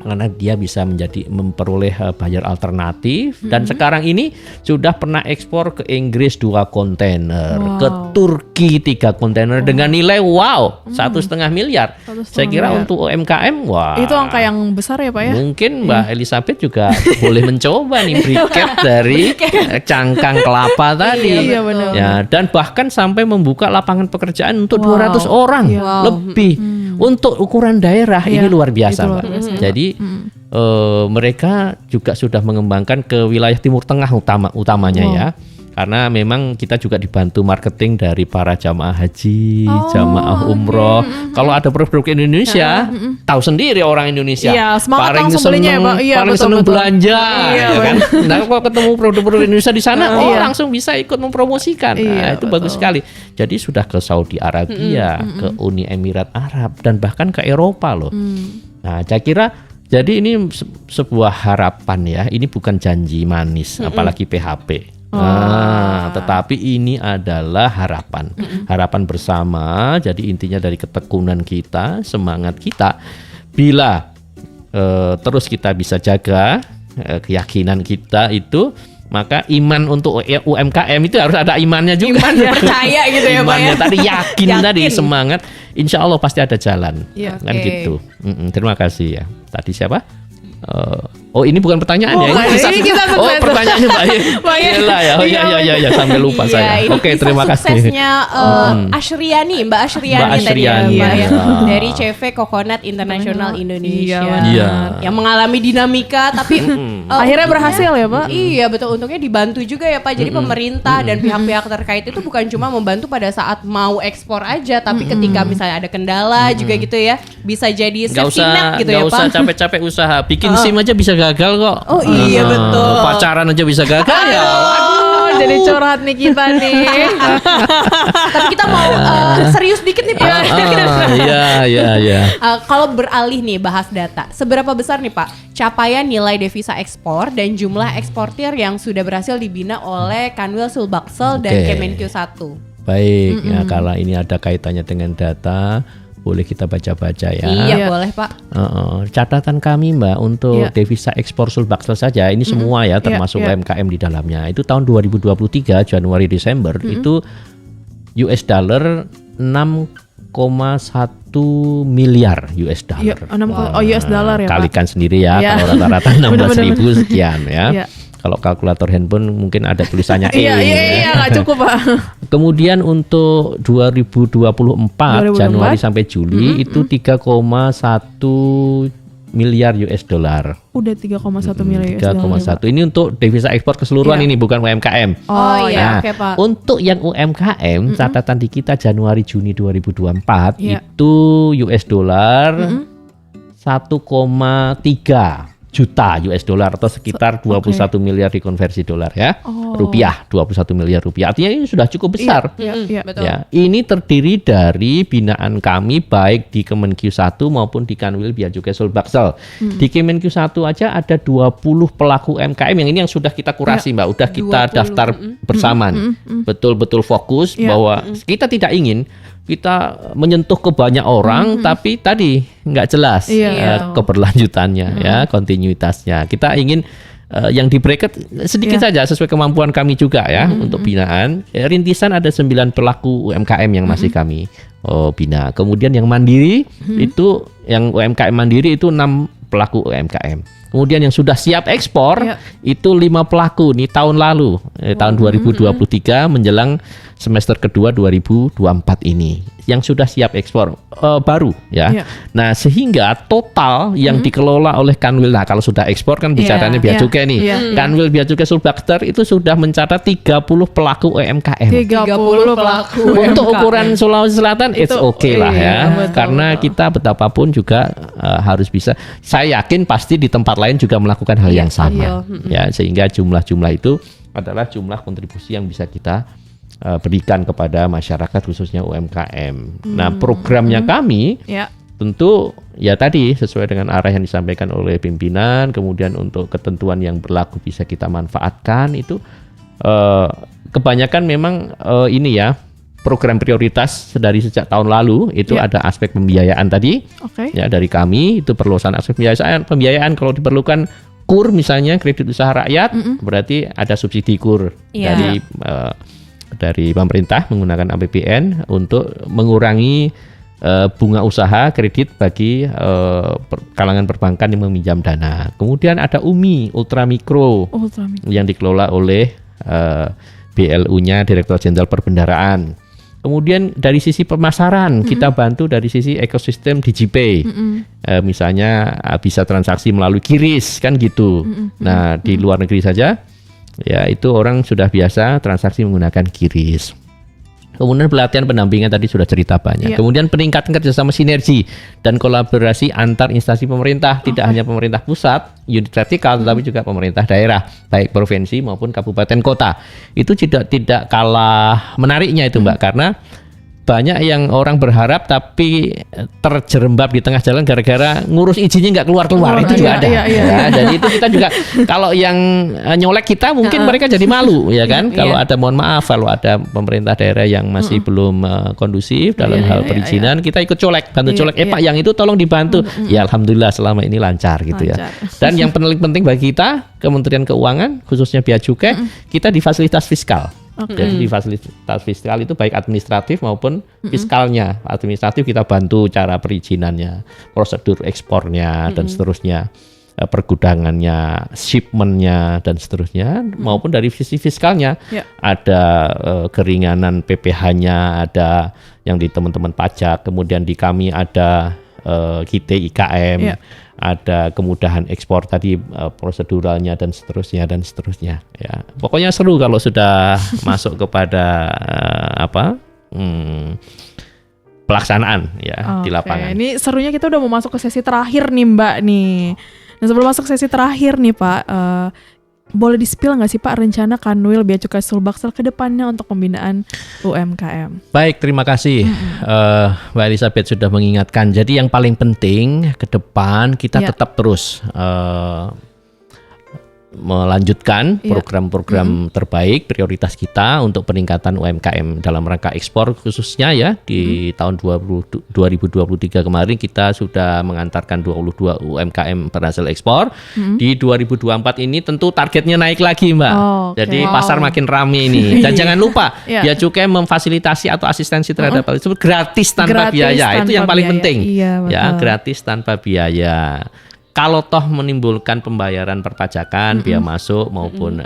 Speaker 3: Karena dia bisa memperoleh buyer alternatif dan sekarang ini sudah pernah ekspor ke Inggris 2 kontainer, ke Turki 3 kontainer dengan nilai 1,5 miliar. Saya kira untuk UMKM
Speaker 2: Itu angka yang besar ya, Pak ya?
Speaker 3: mungkin Mbak Elizabeth juga boleh mencoba nih briket dari cangkang kelapa tadi.
Speaker 2: Iya, benar.
Speaker 3: Ya, dan bahkan sampai membuka lapangan pekerjaan untuk 200 orang lebih. Untuk ukuran daerah ini luar biasa,
Speaker 2: itu luar
Speaker 3: Mbak.
Speaker 2: biasa,
Speaker 3: Jadi mereka juga sudah mengembangkan ke wilayah Timur Tengah utamanya ya. Karena memang kita juga dibantu marketing dari para jamaah haji, jamaah umroh. Kalau ada produk Indonesia, tahu sendiri orang Indonesia.
Speaker 2: Iya, semangat
Speaker 3: paling
Speaker 2: langsung belinya ya, Pak. Iya,
Speaker 3: paling
Speaker 2: betul,
Speaker 3: seneng
Speaker 2: betul.
Speaker 3: belanja,
Speaker 2: Iya,
Speaker 3: ya kan? Nah, kalau ketemu produk-produk Indonesia di sana, langsung bisa ikut mempromosikan.
Speaker 2: Iya,
Speaker 3: Nah, itu bagus sekali. Jadi sudah ke Saudi Arabia, ke Uni Emirat Arab, dan bahkan ke Eropa loh. Nah, saya kira jadi ini sebuah harapan ya. Ini bukan janji manis, apalagi PHP. Nah, tetapi ini adalah harapan, harapan bersama. Jadi intinya dari ketekunan kita, semangat kita. Bila terus kita bisa jaga keyakinan kita itu, maka iman untuk UMKM itu harus ada imannya juga.
Speaker 1: Iman percaya gitu ya, Pak
Speaker 3: Imannya
Speaker 1: ya.
Speaker 3: tadi yakin tadi, semangat. Insya Allah pasti ada jalan.
Speaker 2: Iya.
Speaker 3: Kan
Speaker 1: Oke.
Speaker 3: gitu. Terima kasih ya. Tadi siapa? Oh ini bukan pertanyaan ya?
Speaker 2: bukan. Ini kisah
Speaker 3: Oh
Speaker 2: sukses.
Speaker 3: pertanyaannya Mbak. Gila ya. Oh iya sampai lupa
Speaker 1: Iya,
Speaker 3: saya.
Speaker 1: ini
Speaker 3: Oke
Speaker 1: kisah
Speaker 3: terima kasih.
Speaker 1: suksesnya Asyriani, Mbak Asyriani
Speaker 3: Mbak
Speaker 1: tadi ya,
Speaker 3: Asyriani,
Speaker 1: Mbak ya.
Speaker 3: ya.
Speaker 1: Dari CV Coconut International Indonesia.
Speaker 3: Iya.
Speaker 1: Yang mengalami dinamika tapi
Speaker 2: Akhirnya berhasil ya, Pak?
Speaker 1: Iya betul, untungnya dibantu juga ya Pak. Jadi pemerintah dan pihak-pihak terkait itu bukan cuma membantu pada saat mau ekspor aja, tapi ketika misalnya ada kendala juga gitu ya, bisa jadi
Speaker 3: Gak
Speaker 1: safety net
Speaker 3: usah,
Speaker 1: gitu
Speaker 3: gak
Speaker 1: ya
Speaker 3: usah
Speaker 1: Pak.
Speaker 3: capek-capek usaha. Bikin SIM aja bisa gagal kok.
Speaker 1: Oh iya, betul.
Speaker 3: Pacaran aja bisa gagal ya.
Speaker 2: Aduh, jadi curhat nih kita nih.
Speaker 1: Tapi kita mau serius dikit nih Pak.
Speaker 3: Iya.
Speaker 1: Kalau beralih nih bahas data, seberapa besar nih Pak capaian nilai devisa ekspor dan jumlah eksportir yang sudah berhasil dibina oleh Kanwil Sulbaksel dan
Speaker 3: Oke.
Speaker 1: Kemenkyu 1?
Speaker 3: Baik, ya kalau ini ada kaitannya dengan data, boleh kita baca-baca ya.
Speaker 1: Iya, boleh Pak.
Speaker 3: Catatan kami Mbak untuk
Speaker 2: Iya.
Speaker 3: devisa ekspor Sulbaksel saja ini semua ya termasuk UMKM di dalamnya. Itu tahun 2023 Januari Desember itu US dollar 6,1 miliar US dollar.
Speaker 2: US dollar ya Pak.
Speaker 3: Kalikan sendiri ya,
Speaker 2: Iya.
Speaker 3: kalau rata-rata 16.000 sekian ya.
Speaker 2: Iya.
Speaker 3: Kalau kalkulator handphone mungkin ada tulisannya E.
Speaker 2: Iya, nggak cukup Pak.
Speaker 3: Kemudian untuk 2024 Januari sampai Juli itu 3,1 miliar US dollar.
Speaker 2: Udah 3,1 miliar US dollar.
Speaker 3: 3,1. Ini untuk devisa ekspor keseluruhan ini bukan UMKM.
Speaker 1: Oh iya,
Speaker 3: Nah,
Speaker 1: oke Pak.
Speaker 3: untuk yang UMKM catatan di kita Januari Juni 2024
Speaker 2: Iya.
Speaker 3: itu US dollar 1,3 juta US dollar atau sekitar 21 miliar dikonversi dolar ya. Rupiah 21 miliar rupiah. Artinya ini sudah cukup besar.
Speaker 2: Iya.
Speaker 1: Betul.
Speaker 3: Ya, ini terdiri dari binaan kami baik di Kemenq 1 maupun di Kanwil Bea Cukai Sulbaksel. Di Kemenq 1 aja ada 20 pelaku UMKM yang ini yang sudah kita kurasi Mbak, udah kita
Speaker 1: 20.
Speaker 3: daftar bersamaan. Betul-betul fokus bahwa kita tidak ingin kita menyentuh ke banyak orang tapi tadi nggak jelas keberlanjutannya ya, kontinuitasnya. Kita ingin yang di bracket sedikit saja sesuai kemampuan kami juga ya untuk binaan. Rintisan ada 9 pelaku UMKM yang masih kami bina. Kemudian yang mandiri itu yang UMKM mandiri itu 6 pelaku UMKM. Kemudian yang sudah siap ekspor itu 5 pelaku nih tahun lalu tahun 2023 menjelang semester kedua 2024 ini yang sudah siap ekspor baru ya. Nah sehingga total yang dikelola oleh Kanwil, nah kalau sudah ekspor kan bicaranya Bea Cukai nih. Kanwil Bea Cukai Sulbaksel itu sudah mencatat 30 pelaku UMKM.
Speaker 1: 30 pelaku
Speaker 3: Untuk
Speaker 1: UMKM.
Speaker 3: ukuran Sulawesi Selatan it's okay lah ya.
Speaker 2: betul,
Speaker 3: Karena kita betapapun juga harus bisa. Saya yakin pasti di tempat lain juga melakukan hal yang sama. Ya, sehingga jumlah-jumlah itu adalah jumlah kontribusi yang bisa kita berikan kepada masyarakat khususnya UMKM. Nah, programnya kami tentu ya tadi sesuai dengan arah yang disampaikan oleh pimpinan, kemudian untuk ketentuan yang berlaku bisa kita manfaatkan itu kebanyakan memang ini ya program prioritas dari sejak tahun lalu itu ada aspek pembiayaan tadi ya dari kami itu perluasan aspek pembiayaan kalau diperlukan KUR misalnya kredit usaha rakyat berarti ada subsidi KUR dari pemerintah menggunakan APBN untuk mengurangi bunga usaha kredit bagi kalangan perbankan yang meminjam dana. Kemudian ada UMI Ultramikro yang dikelola oleh BLU-nya Direktur Jenderal Perbendaharaan. Kemudian dari sisi pemasaran kita bantu dari sisi ekosistem DigiPay. Misalnya bisa transaksi melalui QRIS kan gitu. Nah di luar negeri saja ya itu orang sudah biasa transaksi menggunakan QRIS. Kemudian pelatihan pendampingan tadi sudah cerita banyak. Kemudian peningkatan kerjasama sinergi dan kolaborasi antar instansi pemerintah, tidak hanya pemerintah pusat, unit vertikal, tetapi juga pemerintah daerah, baik provinsi maupun kabupaten kota. Itu tidak kalah menariknya itu Mbak, karena banyak yang orang berharap tapi terjerembab di tengah jalan gara-gara ngurus izinnya nggak keluar-keluar. Itu juga ada. Ya, dan itu kita juga kalau yang nyolek kita mungkin mereka jadi malu ya kan. Kalau ada mohon maaf kalau ada pemerintah daerah yang masih belum kondusif dalam hal perizinan kita ikut colek, bantu colek. Pak yang itu tolong dibantu. Ya alhamdulillah selama ini lancar gitu ya. Dan yang paling penting bagi kita Kementerian Keuangan khususnya Bea Cukai kita di fasilitas fiskal. Jadi di fasilitas fiskal itu baik administratif maupun fiskalnya. Administratif kita bantu cara perizinannya, prosedur ekspornya dan seterusnya, pergudangannya, shipmentnya dan seterusnya. Maupun dari sisi fiskalnya ada keringanan PPh-nya, ada yang di teman-teman pajak. Kemudian di kami ada KIT IKM. Ada kemudahan ekspor tadi proseduralnya dan seterusnya ya. Pokoknya seru kalau sudah masuk kepada pelaksanaan ya di lapangan.
Speaker 2: Ini serunya kita udah mau masuk ke sesi terakhir nih Mbak nih. Nah sebelum masuk sesi terakhir nih Pak, boleh di-spill nggak sih Pak rencana Kanwil Bea Cukai Sulbaksel ke depannya untuk pembinaan UMKM?
Speaker 3: Baik, terima kasih Mbak Elizabeth sudah mengingatkan. Jadi yang paling penting ke depan kita tetap terus melanjutkan program-program terbaik prioritas kita untuk peningkatan UMKM dalam rangka ekspor khususnya ya di tahun 2023 kemarin kita sudah mengantarkan 22 UMKM berhasil ekspor. Di 2024 ini tentu targetnya naik lagi Mbak. Jadi pasar makin ramai ini. Dan jangan lupa Bea Cukai memfasilitasi atau asistensi terhadap hal tersebut gratis tanpa biaya. Itu yang paling penting. Ya, gratis tanpa biaya. Kalau toh menimbulkan pembayaran perpajakan, biaya masuk maupun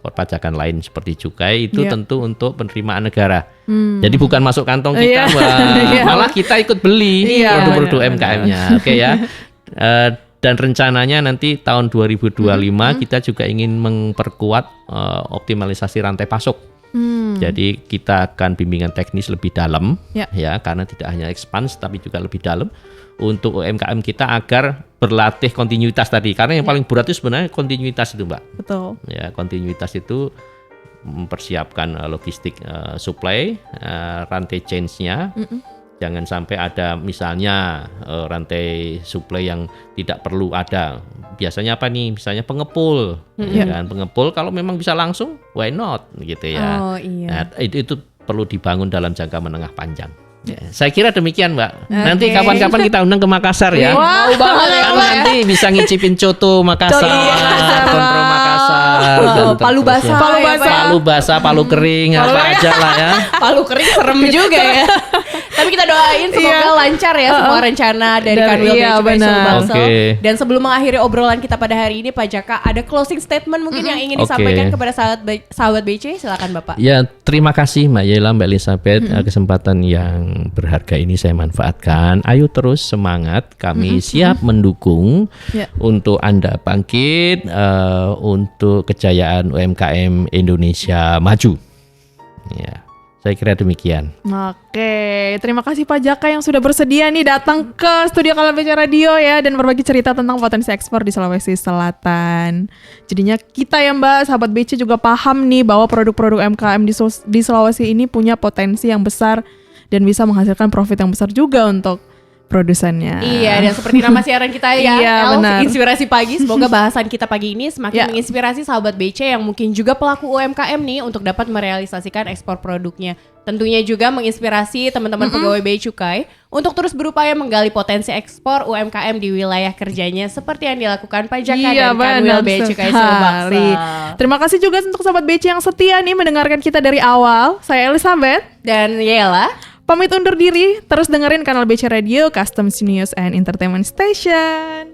Speaker 3: perpajakan lain seperti cukai itu tentu untuk penerimaan negara. Jadi bukan masuk kantong kita, malah kita ikut beli produk-produk UMKM-nya. Oke ya. Dan rencananya nanti tahun 2025 kita juga ingin memperkuat optimalisasi rantai pasok. Jadi kita akan bimbingan teknis lebih dalam ya karena tidak hanya expand tapi juga lebih dalam untuk UMKM kita agar berlatih kontinuitas tadi karena yang paling berat itu sebenarnya kontinuitas itu Mbak.
Speaker 2: Betul.
Speaker 3: Ya kontinuitas itu mempersiapkan logistik supply rantai chains-nya. Jangan sampai ada misalnya rantai supply yang tidak perlu ada. Biasanya apa nih? Misalnya pengepul. Kan? Pengepul kalau memang bisa langsung, why not? Gitu ya. Nah, itu perlu dibangun dalam jangka menengah panjang. Ya, saya kira demikian Mbak. Nanti kapan-kapan kita undang ke Makassar ya.
Speaker 1: Wow, banget ya, Mbak.
Speaker 3: Nanti bisa ngicipin coto Makassar, kontrol Makassar,
Speaker 1: palu basah,
Speaker 3: palu basah, palu kering, apa aja lah ya.
Speaker 1: Palu kering serem juga ya. Tapi kita doain semoga lancar ya semua rencana dari Kanwil Bea Cukai Sulsel. Dan sebelum mengakhiri obrolan kita pada hari ini, Pak Jaka, ada closing statement mungkin yang ingin disampaikan kepada sahabat BC, silakan Bapak.
Speaker 3: Ya, terima kasih Mbak Yela, Mbak Elizabeth, kesempatan yang berharga ini saya manfaatkan. Ayo terus semangat, kami siap mendukung untuk Anda bangkit, untuk kejayaan UMKM Indonesia maju. Ya. Saya kira demikian.
Speaker 2: Oke, terima kasih Pak Jaka yang sudah bersedia nih datang ke studio Kanal BC Radio ya dan berbagi cerita tentang potensi ekspor di Sulawesi Selatan. Jadinya kita ya Mbak, sahabat BC juga paham nih bahwa produk-produk UMKM di Sulawesi ini punya potensi yang besar dan bisa menghasilkan profit yang besar juga untuk produsennya.
Speaker 1: Iya, dan seperti nama siaran kita ya,
Speaker 2: benar.
Speaker 1: Inspirasi Pagi. Semoga bahasan kita pagi ini semakin menginspirasi sahabat BC yang mungkin juga pelaku UMKM nih untuk dapat merealisasikan ekspor produknya. Tentunya juga menginspirasi teman-teman pegawai Bea Cukai untuk terus berupaya menggali potensi ekspor UMKM di wilayah kerjanya seperti yang dilakukan Pak Jaka dan Kanwil Bea Cukai Sulsel.
Speaker 2: Terima kasih juga untuk sahabat BC yang setia nih mendengarkan kita dari awal. Saya Elizabeth
Speaker 1: dan Yela.
Speaker 2: Pamit undur diri, terus dengerin Kanal BC Radio, Customs News and Entertainment Station.